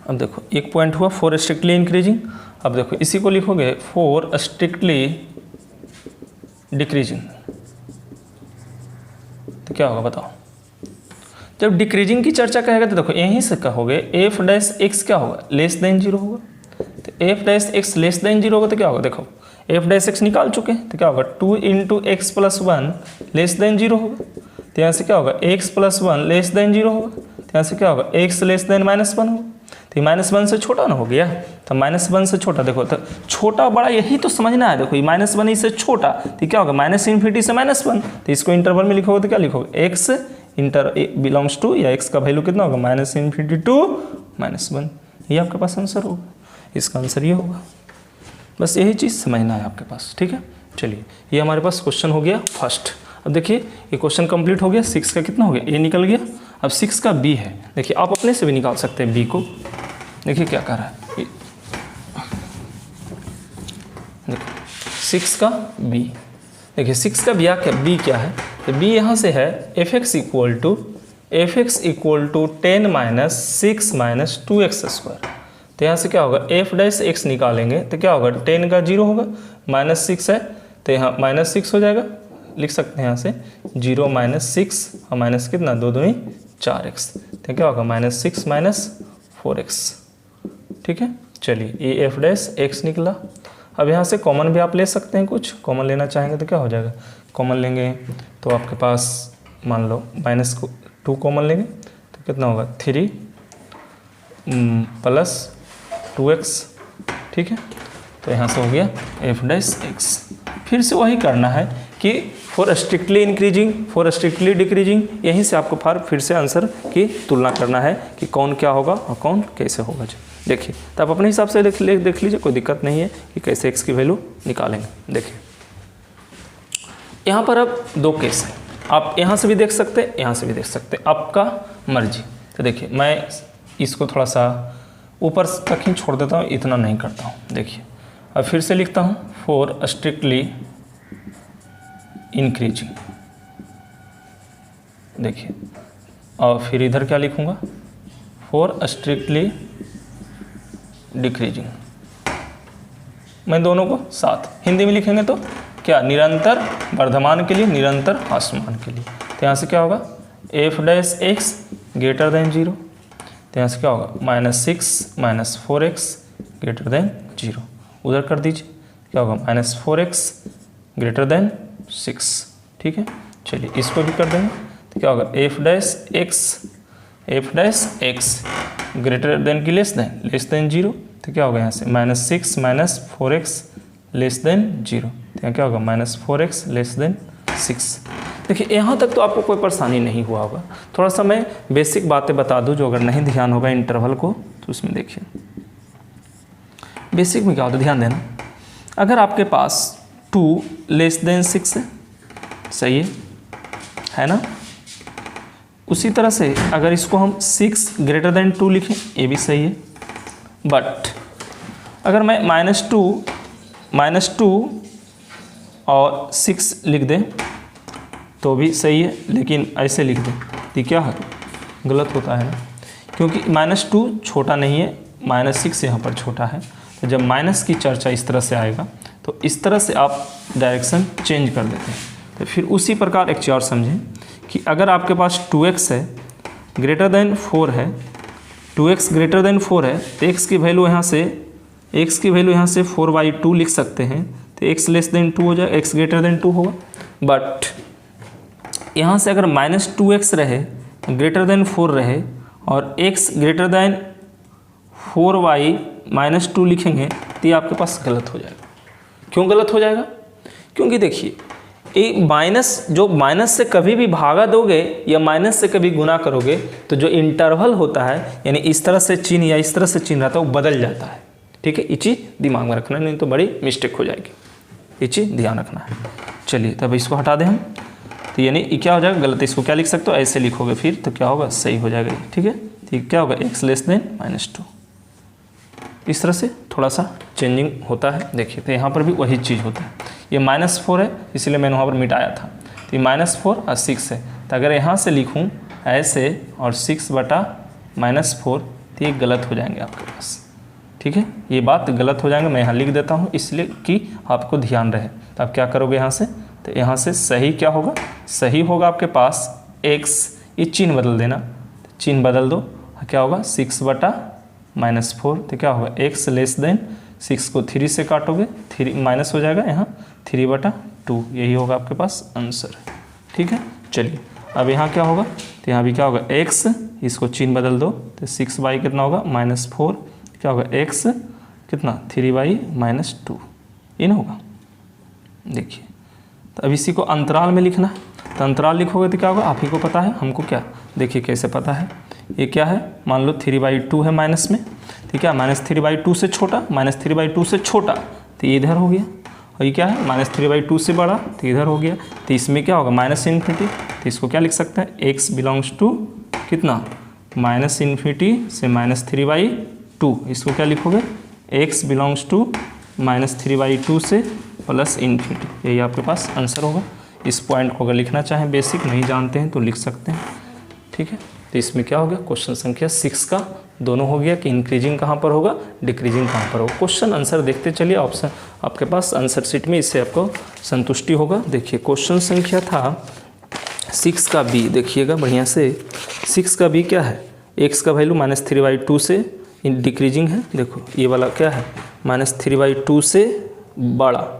Speaker 1: अब देखो एक पॉइंट हुआ फॉर स्ट्रिक्टली इंक्रीजिंग। अब देखो इसी को लिखोगे फॉर स्ट्रिक्टली डिक्रीजिंग, तो क्या होगा बताओ। जब डिक्रीजिंग की चर्चा कहेगा तो देखो यहीं से कहोगे f'(x) क्या होगा, <0 होगा। तो f'(x) <0 होगा तो क्या होगा, देखो f'(x) निकाल चुके हैं, तो क्या होगा 2 × x + 1 <0 होगा। तो यहाँ से क्या होगा x + 1 <0 होगा। तो यहाँ से क्या होगा x <-1 होगा। तो -1 से छोटा ना हो गया, तो -1 से छोटा, देखो तो छोटा बड़ा यही तो समझना है। देखो ये -1 इससे छोटा, तो क्या होगा -∞ से -1। तो इसको इंटरवल में लिखोगे तो क्या लिखोगे, x बिलोंग्स टू, या x का वैल्यू कितना होगा -∞ to -1। ये आपके पास आंसर होगा, इसका आंसर ये होगा। बस यही चीज़ समझना है आपके पास, ठीक है। चलिए ये हमारे पास क्वेश्चन हो गया फर्स्ट। अब देखिए ये क्वेश्चन कंप्लीट हो गया, 6 का कितना हो गया, ये निकल गया। अब 6 का b है, देखिए आप अपने से भी निकाल सकते हैं b को। देखिए क्या कर रहा है, देखो 6 का b, देखिए 6 का b क्या है, तो b यहाँ से है f(x) = 10 - 6 - 2x²। तो यहाँ से क्या होगा f'(x) निकालेंगे तो क्या होगा 10 का 0 होगा, -6 है तो यहाँ -6 हो जाएगा, लिख सकते हैं यहाँ से 0 - 6 और माइनस कितना 2 दूनी 4x, तो क्या होगा -6 - 4x, ठीक है। चलिए ये f'(x) निकला। अब यहाँ से कॉमन भी आप ले सकते हैं, कुछ कॉमन लेना चाहेंगे तो क्या हो जाएगा, कॉमन लेंगे तो आपके पास मान लो -2 कॉमन लेंगे तो कितना होगा 3 + 2x, ठीक है। तो यहाँ से हो गया f'(x). फिर से वही करना है कि for strictly increasing, for strictly decreasing, यहीं से आपको फिर से आंसर की तुलना करना है कि कौन क्या होगा और कौन कैसे होगा। देखिए तो आप अपने हिसाब से देख लीजिए, कोई दिक्कत नहीं है कि कैसे x की वैल्यू निकालेंगे। देखिए यहाँ पर अब 2 केस हैं, आप यहाँ से भी देख सकते हैं, यहाँ से भी देख सकते हैं, आपका मर्जी। तो देखिए मैं इसको थोड़ा सा ऊपर तक ही छोड़ देता हूँ, इतना नहीं करता हूँ। देखिए अब फिर से लिखता हूँ फॉर स्ट्रिक्टली इंक्रीजिंग। देखिए और फिर इधर क्या लिखूँगा, फॉर स्ट्रिक्टली डिक्रीजिंग। मैं दोनों को साथ हिंदी में लिखेंगे तो क्या, निरंतर वर्धमान के लिए, निरंतर ह्रासमान के लिए। तो यहाँ से क्या होगा, f dash x greater than 0। तो यहाँ से क्या होगा, -6 - 4x ग्रेटर देन 0। उधर कर दीजिए, क्या होगा, -4x ग्रेटर देन 6। ठीक है, चलिए इसको भी कर देंगे। तो क्या होगा, f dash x greater than की लेस देन 0। तो क्या होगा यहाँ से, -6 - 4x लेस देन 0। तो यहाँ क्या होगा, -4x लेस देन 6। देखिए यहाँ तक तो आपको कोई परेशानी नहीं हुआ होगा। थोड़ा सा मैं बेसिक बातें बता दूं, जो अगर नहीं ध्यान होगा इंटरवल को, तो उसमें देखिए बेसिक में क्या होता है, ध्यान देना। अगर आपके पास 2 लेस देन 6 है, सही है ना। उसी तरह से अगर इसको हम 6 ग्रेटर देन 2 लिखें, ये भी सही है। बट अगर मैं -2 और 6 लिख दें तो भी सही है, लेकिन ऐसे लिख दें तो क्या है, गलत होता है ना, क्योंकि -2 छोटा नहीं है, -6 यहाँ पर छोटा है। तो जब माइनस की चर्चा इस तरह से आएगा तो इस तरह से आप डायरेक्शन चेंज कर देते हैं। तो फिर उसी प्रकार एक चीज़ और समझें कि अगर आपके पास 2x है ग्रेटर देन 4 है, 2x ग्रेटर देन 4 है, तो x की वैल्यू यहाँ से 4/2 लिख सकते हैं। तो x लेस देन 2 हो जाए, x ग्रेटर देन 2 होगा। बट यहाँ से अगर -2x रहे, ग्रेटर देन 4 रहे, और x ग्रेटर देन 4/-2 लिखेंगे तो ये आपके पास गलत हो जाएगा। क्यों गलत हो जाएगा? क्योंकि देखिए एक माइनस से कभी भी भागा दोगे या माइनस से कभी गुना करोगे तो जो इंटरवल होता है, यानी इस तरह से चिन्ह या इस तरह से चिन्ह रहता है, वो बदल जाता है। ठीक है, ये चीज़ दिमाग में रखना, नहीं तो बड़ी मिस्टेक हो जाएगी। ये चीज़ ध्यान रखना है। चलिए तब इसको हटा दें हम, तो यानी ये क्या हो जाएगा, गलत। इसको क्या लिख सकते हो, ऐसे लिखोगे फिर तो क्या होगा, सही हो जाएगा। ठीक है, ठीक, क्या होगा, x लेस देन -2। इस तरह से थोड़ा सा चेंजिंग होता है। देखिए तो यहाँ पर भी वही चीज़ होता है। ये -4 है, इसलिए मैंने वहाँ पर मिटाया था। तो ये -4 और 6 है, तो अगर यहाँ से लिखूँ ऐसे और 6/-4, तो ये गलत हो जाएंगे आपके पास। ठीक है, ये बात गलत हो जाएंगे। मैं यहाँ लिख देता हूँ इसलिए कि आपको ध्यान रहे। तो आप क्या करोगे यहाँ से, तो यहाँ से सही क्या होगा, सही होगा आपके पास x, ये चिन्ह बदल देना, चिन्ह बदल दो, क्या होगा 6/-4। तो क्या होगा, x लेस देन 6 को 3 से काटोगे, 3 माइनस हो जाएगा, यहाँ 3/2, यही होगा आपके पास आंसर। ठीक है, चलिए अब यहाँ क्या होगा, तो यहाँ भी क्या होगा x, इसको चिन्ह बदल दो, तो 6 कितना होगा -4, क्या होगा x कितना 3/-2, ये ना होगा। देखिए तो अब इसी को अंतराल में लिखना है, तो अंतराल लिखोगे तो क्या होगा, आप ही को पता है, हमको क्या, देखिए कैसे पता है। ये क्या है, मान लो 3/2 है माइनस में, ठीक है, -3/2 से छोटा, -3/2 से छोटा, तो ये इधर हो गया। और ये क्या है, -3/2 से बड़ा, तो इधर हो गया। तो इसमें क्या होगा, -∞, तो इसको क्या लिख सकते हैं, x बिलोंग्स टू कितना, -∞ से -3/2, इसको क्या लिखोगे, x बिलोंग्स टू -3/2 से +∞, यही आपके पास आंसर होगा। इस पॉइंट को अगर लिखना चाहें, बेसिक नहीं जानते हैं तो लिख सकते हैं। ठीक है, तो इसमें क्या हो गया, क्वेश्चन संख्या 6 का दोनों हो गया कि इंक्रीजिंग कहाँ पर होगा, डिक्रीजिंग कहाँ पर होगा। क्वेश्चन आंसर देखते चलिए, ऑप्शन आपके पास आंसर शीट में, इससे आपको संतुष्टि होगा। देखिए क्वेश्चन संख्या था 6 का बी, देखिएगा बढ़िया से। 6 का बी क्या है, x का वैल्यू -3/2 से डिक्रीजिंग है। देखो ये वाला क्या है, -3/2 से बड़ा,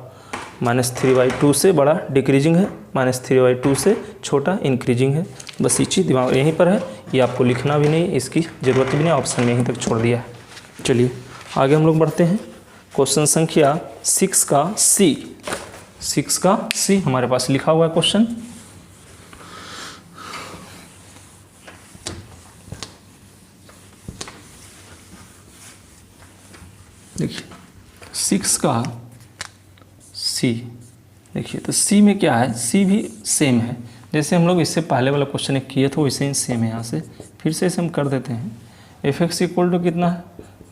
Speaker 1: -3/2 से बड़ा डिक्रीजिंग है, -3/2 से छोटा इंक्रीजिंग है। बस ये चीज़ दिमाग यहीं पर है, ये आपको लिखना भी नहीं, इसकी ज़रूरत भी नहीं, ऑप्शन में यहीं तक छोड़ दिया है। चलिए आगे हम लोग बढ़ते हैं। क्वेश्चन संख्या 6 का सी, 6 का सी हमारे पास लिखा हुआ है क्वेश्चन। देखिए 6 का सी, देखिए तो सी में क्या है, सी भी सेम है जैसे हम लोग इससे पहले वाला क्वेश्चन एक किए थे, वैसे ही सेम है। यहाँ से फिर से इसे हम कर देते हैं। f(x) इक्वल टू कितना है,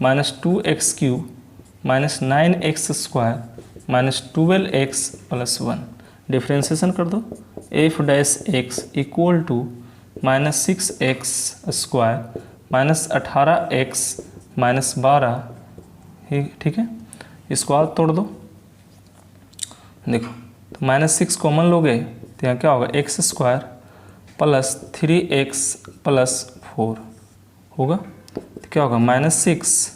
Speaker 1: -2x³ -9x² -12x + 1। डिफ्रेंसिएशन कर दो, f' x equal to -6x² -18x -12, ठीक है, इसको आप तोड़ दो। देखो तो -6 कॉमन लोगे तो यहाँ क्या होगा, x² प्लस 3x प्लस 4 होगा, तो क्या होगा -6,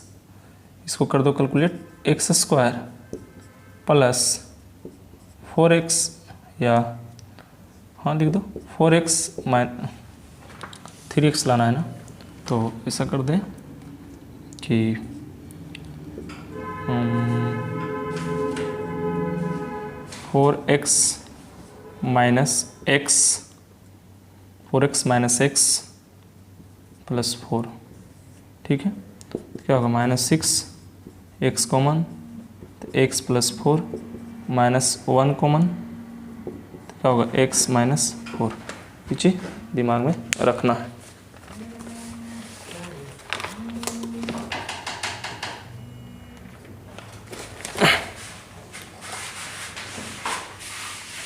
Speaker 1: इसको कर दो कैलकुलेट, x² प्लस 4x, या हाँ लिख दो 4x 3x लाना है ना, तो ऐसा कर दें कि 4x x प्लस 4, ठीक है, तो क्या होगा -6x कॉमन, तो x प्लस 4 -1 कॉमन, तो क्या होगा x -4। पीछे दिमाग में रखना है।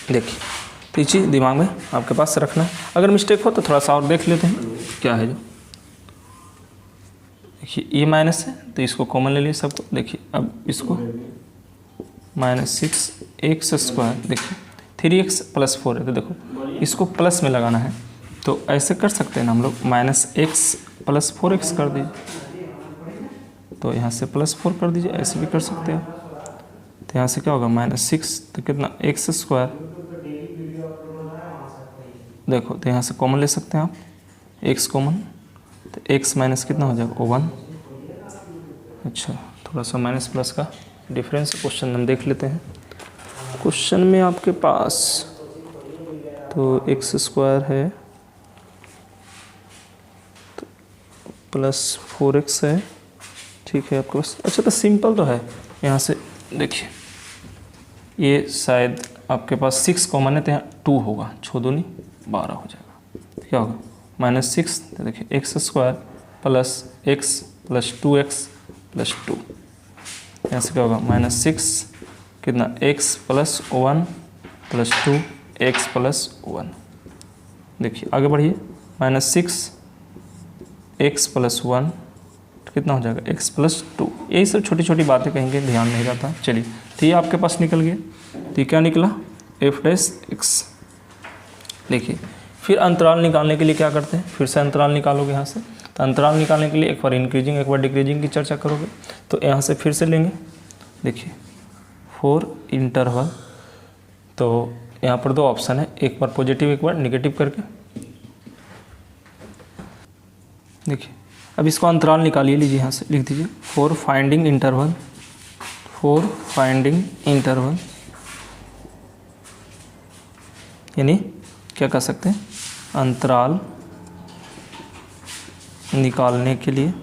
Speaker 1: देखिए पीछे दिमाग में आपके पास रखना है, अगर मिस्टेक हो तो थोड़ा सा और देख लेते हैं क्या है जो। देखिए ये माइनस है तो इसको कॉमन ले लिए सबको, देखिए अब इसको -6x², देखिए 3x प्लस 4 है, तो देखो इसको प्लस में लगाना है, तो ऐसे कर सकते हैं ना हम लोग, -x प्लस 4x कर दीजिए, तो यहाँ से +4 कर दीजिए, ऐसे भी कर सकते हो। तो यहाँ से क्या होगा -6, तो कितना x², देखो तो यहाँ से कॉमन ले सकते हैं आप, x कॉमन, तो x माइनस कितना हो जाएगा 1। अच्छा थोड़ा सा माइनस प्लस का डिफरेंस क्वेश्चन हम देख लेते हैं। क्वेश्चन में आपके पास तो x² है तो प्लस 4x है, ठीक है आपके पास। अच्छा तो सिंपल तो है, यहाँ से देखिए ये शायद आपके पास 6 कॉमन है तो यहाँ 2 होगा, 6 दूनी 12 हो जाएगा, क्या होगा -6, तो देखिए x² plus x plus 2x plus 2, यहाँ से क्या होगा -6 कितना x plus 1 plus 2 x plus 1। देखिए आगे बढ़िए, -6 x प्लस 1 कितना हो जाएगा x प्लस 2। यही सब छोटी छोटी बातें कहेंगे, ध्यान नहीं रहता। चलिए तो ये आपके पास निकल गया, तो ये क्या निकला f'(x). देखिए फिर अंतराल निकालने के लिए क्या करते हैं, फिर से अंतराल निकालोगे यहाँ से, तो अंतराल निकालने के लिए एक बार इंक्रीजिंग एक बार डिक्रीजिंग की चर्चा करोगे, तो यहाँ से फिर से लेंगे। देखिए 4 इंटरवल, तो यहाँ पर 2 ऑप्शन है, एक बार पॉजिटिव एक बार निगेटिव करके। देखिए अब इसको अंतराल निकालिए, लीजिए यहाँ से लिख दीजिए 4 फाइंडिंग इंटरवल, 4 फाइंडिंग इंटरवल, यानी क्या कर सकते हैं, अंतराल निकालने के लिए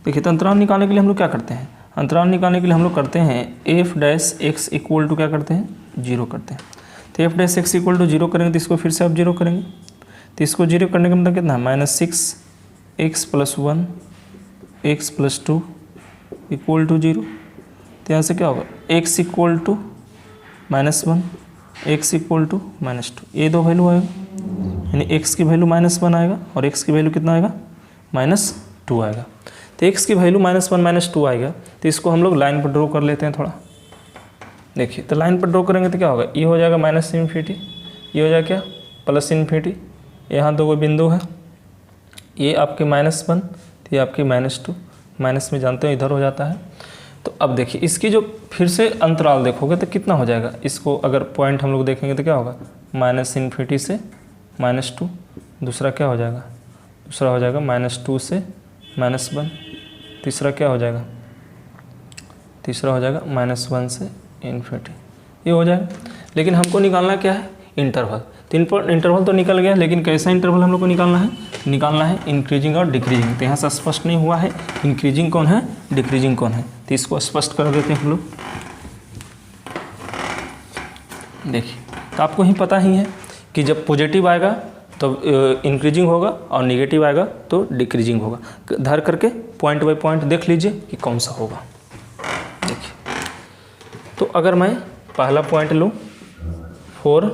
Speaker 1: देखिए तो अंतराल निकालने के लिए हम लोग क्या करते हैं, अंतराल निकालने के लिए हम लोग करते हैं f'(x) इक्वल टू क्या करते हैं 0 करते हैं। तो f'(x) इक्वल टू 0 करेंगे तो इसको फिर से आप 0 करेंगे, तो इसको 0 करने का मतलब कितना है -6x plus 1 x plus 2 equal to 0। तो यहाँ से क्या होगा x equal to -1 x equal to -2, ये 2 वैल्यू आएगा, यानी x की वैल्यू -1 आएगा और x की वैल्यू कितना आएगा -2 आएगा। तो x की वैल्यू -1 -2 आएगा, तो इसको हम लोग लाइन पर ड्रॉ कर लेते हैं थोड़ा। देखिए तो लाइन पर ड्रॉ करेंगे तो क्या होगा, ये हो जाएगा -∞, ये हो जाएगा क्या +∞, यहाँ 2 बिंदु है, ये आपके -1 तो ये आपकी -2, माइनस में जानते हो इधर हो जाता है। तो अब देखिए इसकी जो फिर से अंतराल देखोगे तो कितना हो जाएगा, इसको अगर पॉइंट हम लोग देखेंगे तो क्या होगा -∞ से -2, दूसरा क्या हो जाएगा, दूसरा हो जाएगा -2 से -1, तीसरा क्या हो जाएगा, तीसरा हो जाएगा -1 से ∞, ये हो जाएगा। लेकिन हमको निकालना क्या है, इंटरवल। तो इंटरवल तो निकल गया, लेकिन कैसा इंटरवल हम लोग को निकालना है इंक्रीजिंग और डिक्रीजिंग। तो यहाँ से स्पष्ट नहीं हुआ है इंक्रीजिंग कौन है डिक्रीजिंग कौन है, तो इसको स्पष्ट कर देते हैं हम लोग। देखिए तो आपको ही पता ही है कि जब पॉजिटिव आएगा तो इंक्रीजिंग होगा और निगेटिव आएगा तो डिक्रीजिंग होगा। धर करके पॉइंट बाय पॉइंट देख लीजिए कि कौन सा होगा। देखिए तो अगर मैं पहला पॉइंट लूँ 4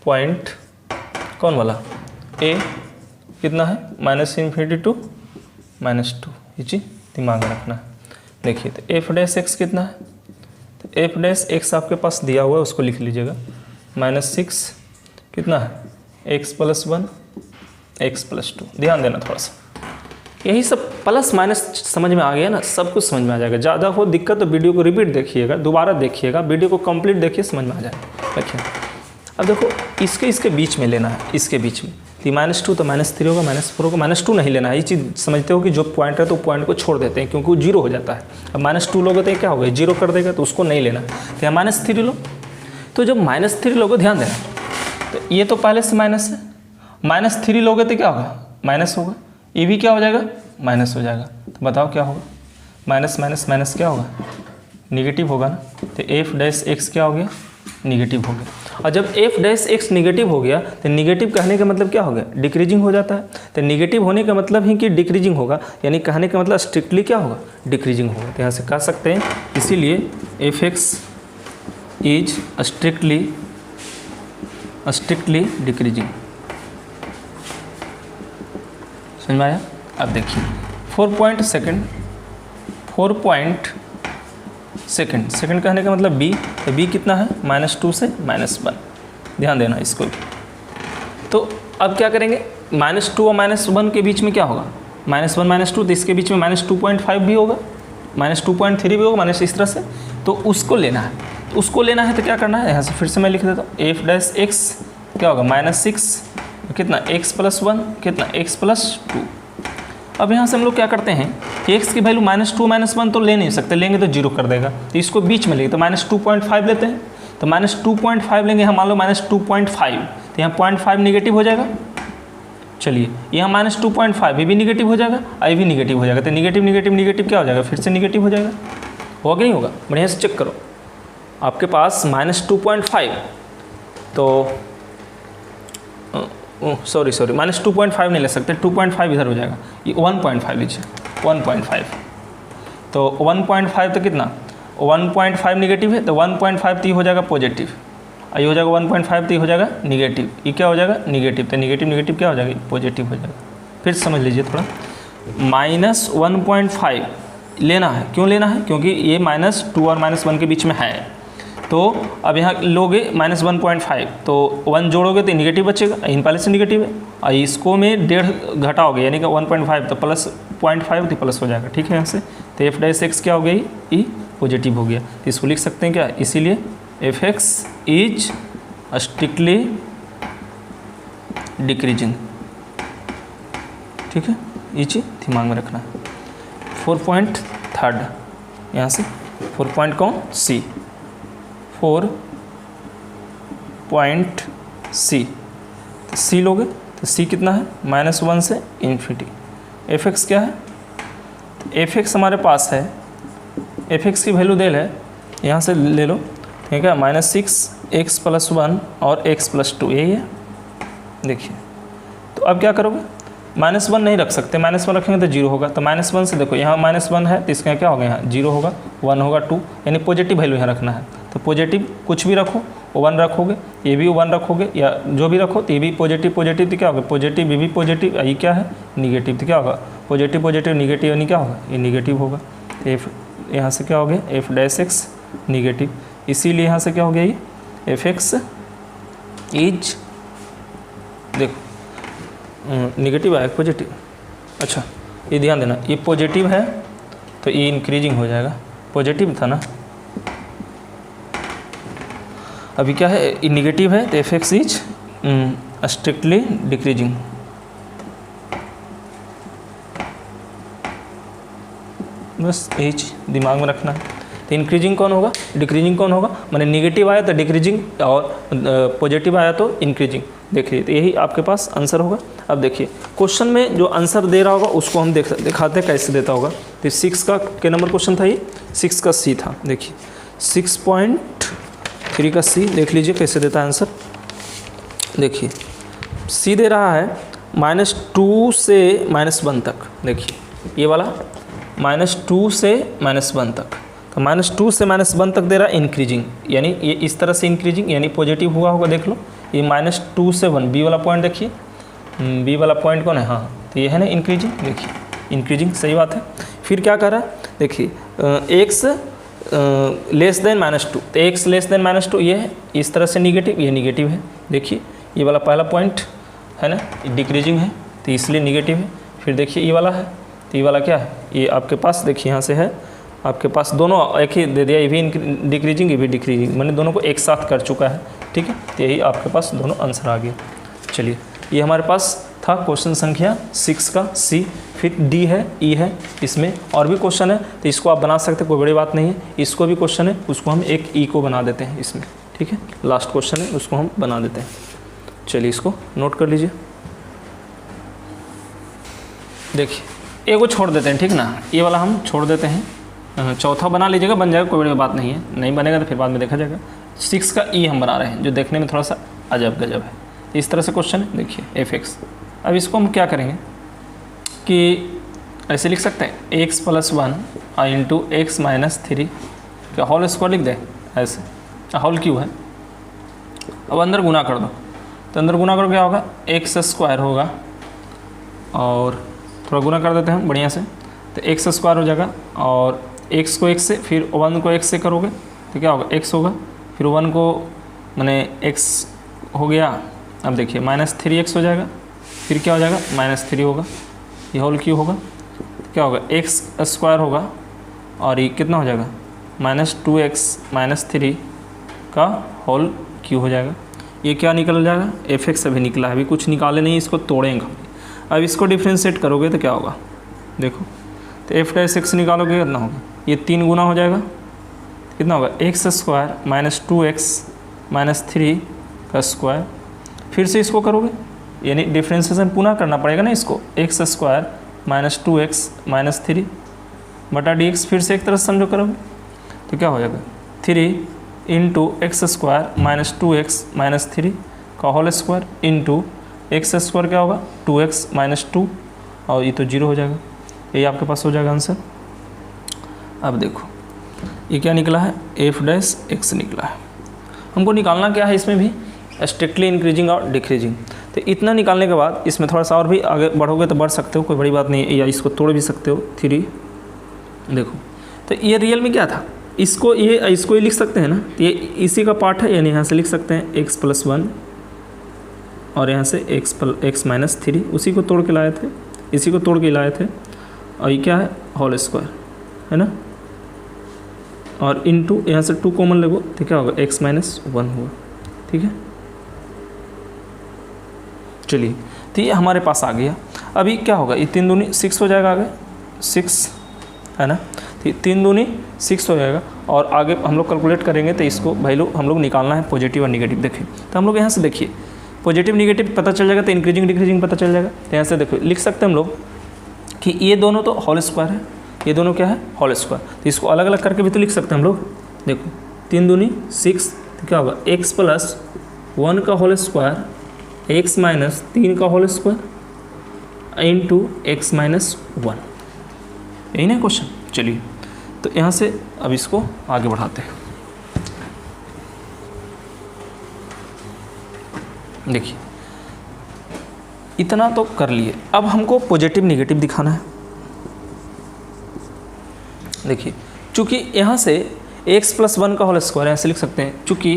Speaker 1: पॉइंट कौन वाला ए कितना है -∞ टू -2, ये चीज़ दिमाग में रखना है। देखिए तो एफ डैश एक्स कितना है, तो एफ डैश एक्स आपके पास दिया हुआ है, उसको लिख लीजिएगा -6 कितना है x+1 x+2। ध्यान देना थोड़ा सा, यही सब प्लस माइनस समझ में आ गया ना, सब कुछ समझ में आ जाएगा। ज़्यादा हो दिक्कत तो वीडियो को रिपीट देखिएगा, दोबारा देखिएगा, वीडियो को कंप्लीट देखिए, समझ में आ जाएगा। देखिए अब देखो इसके बीच में लेना है, इसके बीच में तो -2 तो -3 होगा, -4 होगा, -2 नहीं लेना है। ये चीज़ समझते हो कि जो पॉइंट है तो पॉइंट को छोड़ देते हैं क्योंकि वो 0 हो जाता है। अब -2 लोगे तो क्या होगा 0 कर देगा, तो उसको नहीं लेना। तो यहाँ -3 लो, तो जब -3 लोगे ध्यान देना, तो ये तो पहले से माइनस है, -3 लोगे तो क्या होगा माइनस होगा, ये भी क्या हो जाएगा माइनस हो जाएगा। तो बताओ क्या होगा, माइनस माइनस माइनस क्या होगा निगेटिव होगा ना। तो एफ डैश एक्स क्या हो गया निगेटिव हो गया। और जब एफ डैश एक्स निगेटिव हो गया तो निगेटिव कहने का मतलब क्या हो गया डिक्रीजिंग हो जाता है। तो निगेटिव होने का मतलब ही कि डिक्रीजिंग होगा, यानी कहने का मतलब स्ट्रिक्टली क्या होगा डिक्रीजिंग होगा। तो यहाँ से कह सकते हैं इसीलिए F x is strictly decreasing. समझ में आया। अब देखिए 4 सेकंड कहने का मतलब b, तो b कितना है -2 से -1। ध्यान देना इसको भी। तो अब क्या करेंगे -2 और -1 के बीच में क्या होगा -1 -2, तो इसके बीच में -2.5 भी होगा, -2.3 भी होगा, इस तरह से। तो उसको लेना है, तो क्या करना है, यहाँ से फिर से मैं लिख देता हूँ एफ डैश एक्स क्या होगा -6 कितना x+1 कितना x+2। अब यहाँ से हम लोग क्या करते हैं कि x की वैल्यू -2 -1 तो ले नहीं सकते, लेंगे तो 0 कर देगा, तो इसको बीच में लेंगे तो -2.5 लेते हैं। तो -2.5 लेंगे हम, मान लो -2.5, तो यहाँ 0.5 निगेटिव हो जाएगा। चलिए यहाँ -2.5 ये भी निगेटिव हो जाएगा, ये भी निगेटिव हो जाएगा। तो निगेटिव निगेटिव निगेटिव क्या हो जाएगा, फिर से निगेटिव हो जाएगा। होगा कि नहीं होगा, बढ़िया से चेक करो। आपके पास -2.5 तो सॉरी -2.5 नहीं ले सकते, 2.5 इधर हो जाएगा, ये 1.5 लीजिए 1.5। तो 1.5 तो कितना 1.5 निगेटिव है, तो 1.5 तो ये हो जाएगा पॉजिटिव, ये हो जाएगा 1.5 तो ये हो जाएगा निगेटिव, ये क्या हो जाएगा निगेटिव। तो निगेटिव निगेटिव क्या हो जाएगा पॉजिटिव हो जाएगा। फिर समझ लीजिए थोड़ा, -1.5 लेना है। क्यों लेना है, क्योंकि ये -2 और -1 के बीच में है। तो अब यहाँ लोगे -1.5, तो 1 जोड़ोगे तो निगेटिव बचेगा, इन पहले से निगेटिव है, और इसको में 1.5 घटाओगे यानी कि 1.5 तो प्लस 0.5 तो प्लस हो जाएगा। ठीक है, यहाँ से तो एफ डैश एक्स क्या हो गया ई पॉजिटिव हो गया। तो इसको लिख सकते हैं क्या, इसीलिए F x is strictly decreasing. ठीक है, ये चीज़ दिमाग में रखना है। 4.3 यहाँ से 4 पॉइंट कौन सी 4.C, सी लोगे तो सी कितना है -1 से इन्फिनिटी। एफ एक्स क्या है, एफ एक्स हमारे पास है, एफ एक्स की वैल्यू दे है, यहाँ से ले लो। ठीक है, -6 x+1 और x+2 यही है। देखिए तो अब क्या करोगे, -1 नहीं रख सकते, -1 रखेंगे तो 0 होगा। तो -1 से देखो यहाँ -1 है तो इसका क्या होगा यहाँ 0 होगा, 1 होगा 2, यानी पॉजिटिव वैल्यू यहाँ रखना है। तो पॉजिटिव कुछ भी रखो, 1 रखोगे, ये भी 1 रखोगे, या जो भी रखो तो ये भी पॉजिटिव पॉजिटिव तो क्या होगा पॉजिटिव, ये भी पॉजिटिव, ये क्या है निगेटिव, तो क्या होगा पॉजिटिव पॉजिटिव निगेटिव, यानी क्या होगा ये निगेटिव होगा। तो एफ यहाँ से क्या हो गया एफ डैश एक्स निगेटिव, इसीलिए यहाँ से क्या हो गया ये एफ एक्स इज देखो निगेटिव आया पॉजिटिव। अच्छा ये ध्यान देना, ये पॉजिटिव है तो ये इंक्रीजिंग हो जाएगा, पॉजिटिव था ना, अभी क्या है ये निगेटिव है तो F x is strictly decreasing. बस यही चीज दिमाग में रखना है। तो इंक्रीजिंग कौन होगा डिक्रीजिंग कौन होगा, माने निगेटिव आया तो डिक्रीजिंग और पॉजिटिव आया तो इंक्रीजिंग। देखिए तो यही आपके पास आंसर होगा। अब देखिए क्वेश्चन में जो आंसर दे रहा होगा उसको हम दिखाते हैं कैसे देता होगा। तो 6 का के नंबर क्वेश्चन था ये, 6 का सी था। देखिए 6.3 का सी देख लीजिए कैसे देता है आंसर। देखिए सी दे रहा है -2 से -1 तक। देखिए ये वाला -2 से -1 तक, तो -2 से -1 तक दे रहा है इंक्रीजिंग, यानी ये इस तरह से इंक्रीजिंग यानी पॉजिटिव हुआ होगा। देख लो ये -2 से 1, बी वाला पॉइंट देखिए, बी वाला पॉइंट कौन है, हाँ तो ये है ना इंक्रीजिंग, देखिए इंक्रीजिंग सही बात है। फिर क्या कर रहा है देखिए x लेस देन -2, तो x लेस देन -2 ये है, इस तरह से निगेटिव, ये निगेटिव है। देखिए ये वाला पहला पॉइंट है ना डिक्रीजिंग है तो इसलिए निगेटिव है। फिर देखिए ये वाला है, तो ये वाला क्या है, ये आपके पास देखिए यहाँ से है आपके पास दोनों एक ही दे दिया, ये भी डिक्रीजिंग ये भी डिक्रीजिंग, मैंने दोनों को एक साथ कर चुका है। ठीक है, तो यही आपके पास दोनों आंसर आ गए। चलिए ये हमारे पास था क्वेश्चन संख्या 6 का सी। फिर डी है, ई है, इसमें और भी क्वेश्चन है तो इसको आप बना सकते हैं, कोई बड़ी बात नहीं है। इसको भी क्वेश्चन है, उसको हम एक ई को बना देते हैं इसमें। ठीक है, लास्ट क्वेश्चन है उसको हम बना देते हैं। चलिए इसको नोट कर लीजिए। देखिए एक को छोड़ देते हैं, ठीक ना, ये वाला हम छोड़ देते हैं, चौथा बना लीजिएगा, बन जाएगा, कोई बड़ी बात नहीं है। नहीं बनेगा तो फिर बाद में देखा जाएगा। 6 का ई हम बना रहे हैं जो देखने में थोड़ा सा अजब गजब है। इस तरह से क्वेश्चन है, देखिए f(x). अब इसको हम क्या करेंगे कि ऐसे लिख सकते हैं x + 1 इंटू x - 3 क्या होल स्क्वायर लिख दें ऐसे, होल क्यों है। अब अंदर गुना कर दो, तो अंदर गुना करो क्या होगा, x² होगा, और थोड़ा गुना कर देते हैं बढ़िया से, तो x² हो जाएगा, और x को x से, फिर 1 को x से करोगे तो क्या होगा, x होगा, फिर 1 को मैंने x हो गया। अब देखिए -3x हो जाएगा, फिर क्या हो जाएगा -3 होगा, ये होल क्यों होगा, तो क्या होगा x² होगा, और ये कितना हो जाएगा -2x - 3 का होल क्यों हो जाएगा। ये क्या निकल जाएगा, f(x) अभी निकला है, अभी कुछ निकाले नहीं, इसको तोड़ेंगे। अब इसको डिफ्रेंशिएट करोगे तो क्या होगा, देखो तो f' निकालोगे कितना होगा, ये 3 गुना हो जाएगा, कितना होगा x² - 2x - 3 का स्क्वायर। फिर से इसको करोगे, यानी डिफ्रेंशिएशन पुनः करना पड़ेगा ना इसको, x² - 2x - 3 बटा dx। फिर से एक तरह से समझो करोगे तो क्या हो जाएगा 3 इंटू x² - 2x - 3 का होल स्क्वायर इंटू x² क्या होगा 2x - 2, और ये तो 0 हो जाएगा। यही आपके पास हो जाएगा आंसर। अब देखो ये क्या निकला है, f' निकला है। हमको निकालना क्या है इसमें भी, स्ट्रिक्टली इंक्रीजिंग और डिक्रीजिंग। तो इतना निकालने के बाद इसमें थोड़ा सा और भी आगे बढ़ोगे तो बढ़ सकते हो, कोई बड़ी बात नहीं है, या इसको तोड़ भी सकते हो 3। देखो तो ये रियल में क्या था, इसको ही लिख सकते हैं ना, ये इसी का पार्ट है, यानी यहाँ से लिख सकते हैं x + 1 और यहाँ से x - 3, उसी को तोड़ के लाए थे, इसी को तोड़ के लाए थे, और ये क्या है होल स्क्वायर है ना, और इंटू यहाँ से 2 कॉमन लगो तो क्या होगा x - 1 होगा। ठीक है, चलिए तो ये हमारे पास आ गया। अभी क्या होगा, ये 3 दूनी 6 हो जाएगा, आगे 6 है ना, तो 3 दूनी 6 हो जाएगा, और आगे हम लोग कैलकुलेट करेंगे तो इसको वैल्यू हम लोग निकालना है पॉजिटिव और निगेटिव। देखिए तो हम लोग यहाँ से देखिए पॉजिटिव निगेटिव पता चल जाएगा, तो इंक्रीजिंग डिक्रीजिंग पता चल जाएगा। तो यहाँ से देखो लिख सकते हैं हम लोग कि ये दोनों तो होल स्क्वायर है, ये दोनों क्या है होल स्क्वायर, तो इसको अलग अलग करके भी तो लिख सकते हैं हम लोग। देखो 3 दूनी 6, तो क्या होगा x + 1 का होल स्क्वायर x - 3 का होल स्क्वायर इंटू x - 1, यही ना क्वेश्चन। चलिए तो यहाँ से अब इसको आगे बढ़ाते हैं। देखिए इतना तो कर लिए, अब हमको पॉजिटिव निगेटिव दिखाना है। देखिए चूँकि यहाँ से x + 1 का होल स्क्वायर ऐसे लिख सकते हैं, चूँकि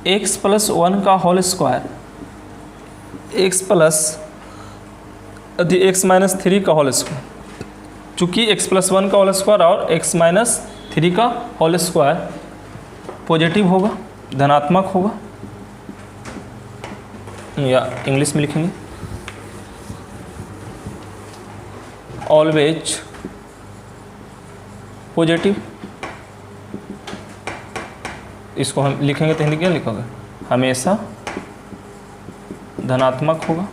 Speaker 1: x + 1 का होल स्क्वायर x - 3 का होल स्क्वायर, चूँकि x + 1 का होल स्क्वायर और x - 3 का होल स्क्वायर पॉजिटिव होगा, धनात्मक होगा, या इंग्लिश में लिखेंगे ऑलवेज पॉजिटिव। इसको हम लिखेंगे तो हिंदी क्या लिखोगे, हमेशा धनात्मक होगा।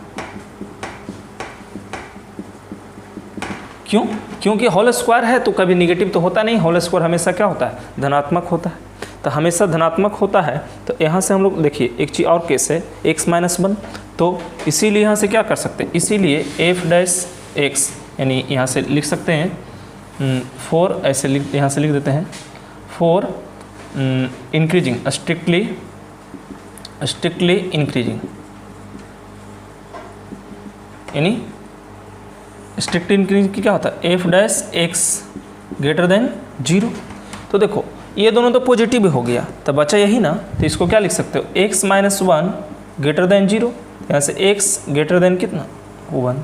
Speaker 1: क्यों, क्योंकि होल स्क्वायर है तो कभी निगेटिव तो होता नहीं, होल स्क्वायर हमेशा क्या होता है धनात्मक होता है, तो हमेशा धनात्मक होता है। तो यहाँ से हम लोग देखिए एक चीज़ और केस है x - 1, तो इसीलिए यहाँ से क्या कर सकते हैं, इसीलिए f' x यानी यहाँ से लिख सकते हैं 4 ऐसे लिख, यहाँ से लिख देते हैं 4 इंक्रीजिंग, स्ट्रिक्टली इंक्रीजिंग, यानी स्ट्रिक्टली इंक्रीजिंग की क्या होता है, f dash x greater than 0। तो देखो ये दोनों तो पॉजिटिव हो गया, तो बचा यही ना, तो इसको क्या लिख सकते हो, x माइनस 1 ग्रेटर देन 0, यहाँ से x ग्रेटर देन कितना 1,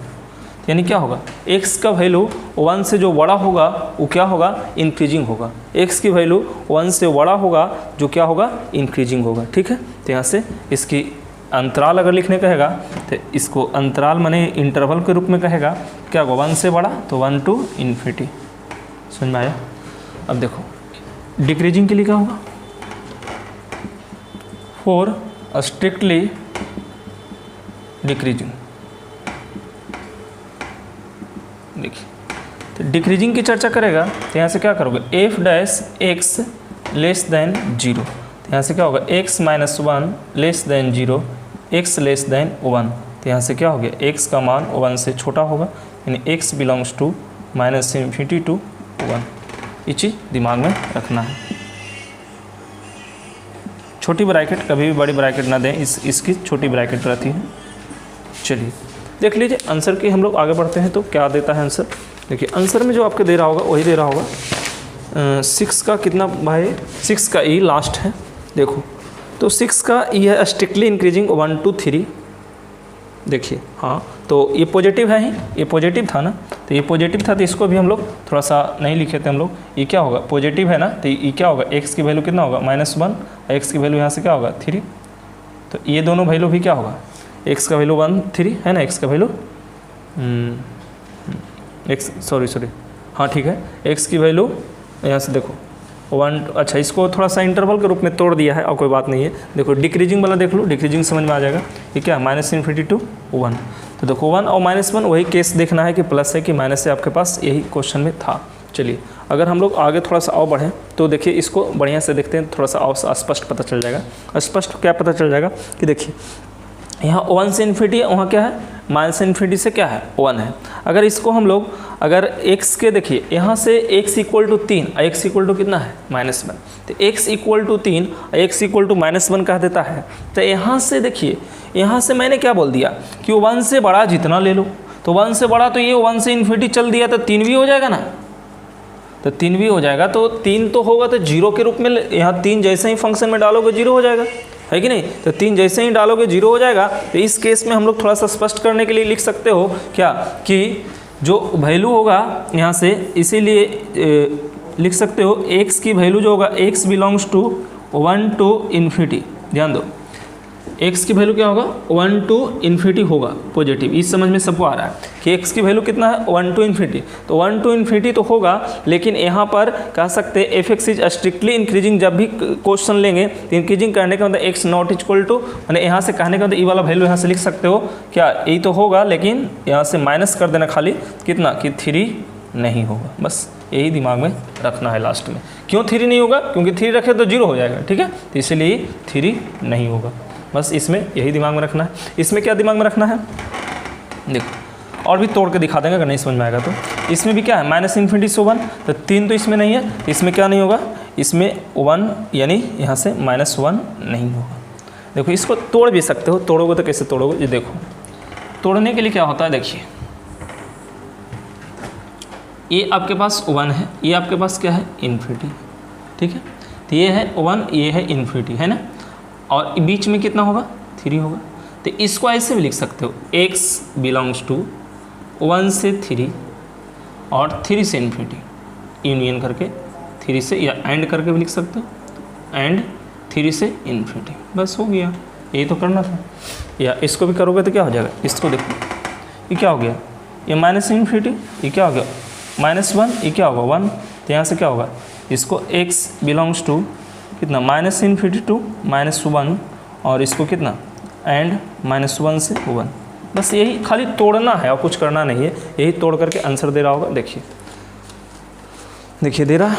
Speaker 1: यानी क्या होगा, x का वैल्यू 1 से जो बड़ा होगा वो क्या होगा, इंक्रीजिंग होगा, x की वैल्यू 1 से बड़ा होगा जो क्या होगा, इंक्रीजिंग होगा। ठीक है, तो यहाँ से इसकी अंतराल अगर लिखने कहेगा तो इसको अंतराल माने इंटरवल के रूप में कहेगा, क्या होगा 1 से बड़ा तो 1 to इन्फिनिटी। समझ में आया। अब देखो डिक्रीजिंग के लिए क्या होगा, 4 स्ट्रिक्टली डिक्रीजिंग। देखिए तो डिक्रीजिंग की चर्चा करेगा तो यहाँ से क्या करोगे, F dash x less than 0, तो यहाँ से क्या होगा, x minus 1 less than 0, x less than 1, तो यहाँ से क्या हो गया, x का मान 1 से छोटा होगा, यानी x belongs to minus infinity to 1। ये चीज़ दिमाग में रखना है। छोटी ब्रैकेट कभी भी बड़ी ब्रैकेट ना दें, इसकी छोटी ब्रैकेट रहती है। चलिए देख लीजिए आंसर की हम लोग आगे बढ़ते हैं तो क्या देता है आंसर। देखिए आंसर में जो आपके दे रहा होगा वही दे रहा होगा। 6 का कितना भाई, 6 का ई लास्ट है। देखो तो 6 का ई है स्ट्रिक्टली इंक्रीजिंग 1 to 3। देखिए हाँ, तो ये पॉजिटिव है ही, ये पॉजिटिव था ना, तो ये पॉजिटिव था तो इसको भी हम लोग थोड़ा सा नहीं लिखे थे हम लोग। ये क्या होगा, पॉजिटिव है ना, तो ये क्या होगा, x की वैल्यू कितना होगा -1, x की वैल्यू यहाँ से क्या होगा 3, तो ये दोनों वैल्यू भी क्या होगा, x का वैल्यू 1 3 है ना, x का वैल्यू x सॉरी हाँ ठीक है, x की वैल्यू यहाँ से देखो 1। अच्छा इसको थोड़ा सा इंटरवल के रूप में तोड़ दिया है और कोई बात नहीं है। देखो डिक्रीजिंग वाला देख लो, डिक्रीजिंग समझ में आ जाएगा। ये क्या माइनस इन्फिनिटी टू 1, तो देखो 1 और -1 वही केस देखना है कि प्लस है कि माइनस है, आपके पास यही क्वेश्चन में था। चलिए अगर हम लोग आगे थोड़ा सा और बढ़ें तो देखिए इसको बढ़िया से देखते हैं, थोड़ा सा और स्पष्ट पता चल जाएगा। स्पष्ट क्या पता चल जाएगा कि देखिए यहाँ 1 से इन्फिनिटी है, वहाँ क्या है माइनस इन्फिनिटी से क्या है 1 है। अगर इसको हम लोग अगर x के देखिए यहाँ से x equal to 3, x equal to कितना है -1, तो x equal to 3 x equal to -1 कह देता है। तो यहाँ से देखिए, यहाँ से मैंने क्या बोल दिया कि 1 से बड़ा जितना ले लो, तो 1 से बड़ा तो ये 1 से इन्फिनिटी चल दिया तो 3 भी हो जाएगा ना, तो 3 भी हो जाएगा, तो 3 तो होगा तो 0 के रूप में यहाँ 3 जैसे ही फंक्शन में डालोगे 0 हो जाएगा, है कि नहीं। तो 3 जैसे ही डालोगे 0 हो जाएगा। तो इस केस में हम लोग थोड़ा सा स्पष्ट करने के लिए लिख सकते हो क्या कि जो वैल्यू होगा यहाँ से, इसीलिए लिख सकते हो x की वैल्यू जो होगा x belongs to 1 to infinity. ध्यान दो x की वैल्यू क्या होगा 1 to इन्फिनिटी होगा, पॉजिटिव। इस समझ में सबको आ रहा है कि x की वैल्यू कितना है 1 to इन्फिनिटी, तो 1 to इन्फिनिटी तो होगा, लेकिन यहाँ पर कह सकते हैं F x is strictly increasing. जब भी क्वेश्चन लेंगे तो इंक्रीजिंग करने का मतलब x नॉट इक्वल टू, मैंने यहाँ से कहने का मतलब ई वाला वैल्यू यहाँ से लिख सकते हो क्या, यही तो होगा, लेकिन यहाँ से माइनस कर देना खाली कितना कि 3 नहीं होगा। बस यही दिमाग में रखना है लास्ट में। क्यों 3 नहीं होगा, क्योंकि 3 रखे तो 0 हो जाएगा, ठीक है, तो इसलिए 3 नहीं होगा। बस इसमें यही दिमाग में रखना है। इसमें क्या दिमाग में रखना है, देखो और भी तोड़ के दिखा देंगे अगर नहीं समझ में आएगा तो। इसमें भी क्या है माइनस इन्फिनिटी से 1, तो 3 तो इसमें नहीं है, इसमें क्या नहीं होगा, इसमें 1 यानी यहाँ से -1 नहीं होगा। देखो इसको तोड़ भी सकते हो, तोड़ोगे तो कैसे तोड़ोगे, ये देखो तोड़ने के लिए क्या होता है, देखिए ये आपके पास 1 है, ये आपके पास क्या है इन्फिनिटी, ठीक है, तो ये है 1, ये है इन्फिनिटी, है ना, और बीच में कितना होगा 3 होगा। तो इसको ऐसे भी लिख सकते हो x बिलोंग्स टू 1 से 3 और 3 से इन्फिनिटी, यूनियन करके 3 से या एंड करके भी लिख सकते हो, एंड 3 से इन्फिनिटी। बस हो गया, यही तो करना था। या इसको भी करोगे तो क्या हो जाएगा, इसको देखो ये क्या हो गया, ये माइनस इन्फिनिटी, ये क्या हो गया -1, ये क्या होगा 1, तो यहाँ से क्या होगा, इसको x बिलोंग्स टू कितना माइनस इन्फिनिटी टू -1 और इसको कितना एंड -1 से 1। बस यही खाली तोड़ना है और कुछ करना नहीं है, यही तोड़ करके आंसर दे रहा होगा। देखिए देखिए दे रहा है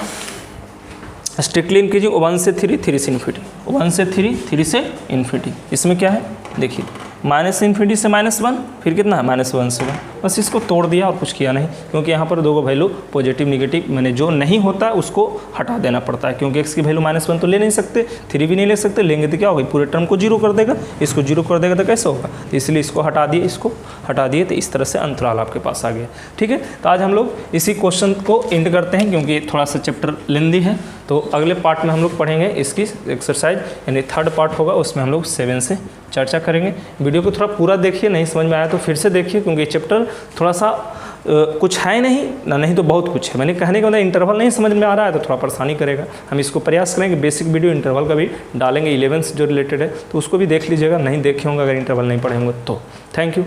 Speaker 1: स्ट्रिक्टली इंक्रीजिंग 1 से 3, 3 से इन्फिनिटी, 1 से 3, 3 से इन्फिनिटी। इसमें क्या है देखिए -∞ से -1, फिर कितना है -1 से 1, बस इसको तोड़ दिया और कुछ किया नहीं, क्योंकि यहाँ पर 2 को वैल्यू पॉजिटिव निगेटिव मैंने जो नहीं होता उसको हटा देना पड़ता है, क्योंकि x की वैल्यू -1 तो ले नहीं सकते, 3 भी नहीं ले सकते, लेंगे तो क्या होगा पूरे टर्म को 0 कर देगा, इसको 0 कर देगा तो कैसे होगा, तो इसलिए इसको हटा दिए, इसको हटा दिए, तो इस तरह से अंतराल आपके पास आ गया। ठीक है, तो आज हम लोग इसी क्वेश्चन को एंड करते हैं, क्योंकि थोड़ा सा चैप्टर लेंदी है। तो अगले पार्ट में हम लोग पढ़ेंगे इसकी एक्सरसाइज, यानी 3rd पार्ट होगा, उसमें हम लोग 7 से चर्चा करेंगे। वीडियो को थोड़ा पूरा देखिए, नहीं समझ में आया तो फिर से देखिए, क्योंकि चैप्टर थोड़ा सा कुछ है नहीं तो बहुत कुछ है। मैंने कहने का मतलब इंटरवल नहीं समझ में आ रहा है तो थोड़ा परेशानी करेगा। हम इसको प्रयास करेंगे, बेसिक वीडियो इंटरवल का भी डालेंगे, 11 से जो रिलेटेड है, तो उसको भी देख लीजिएगा, नहीं देखे होंगे अगर इंटरवल नहीं पढ़े होंगे तो। Thank you.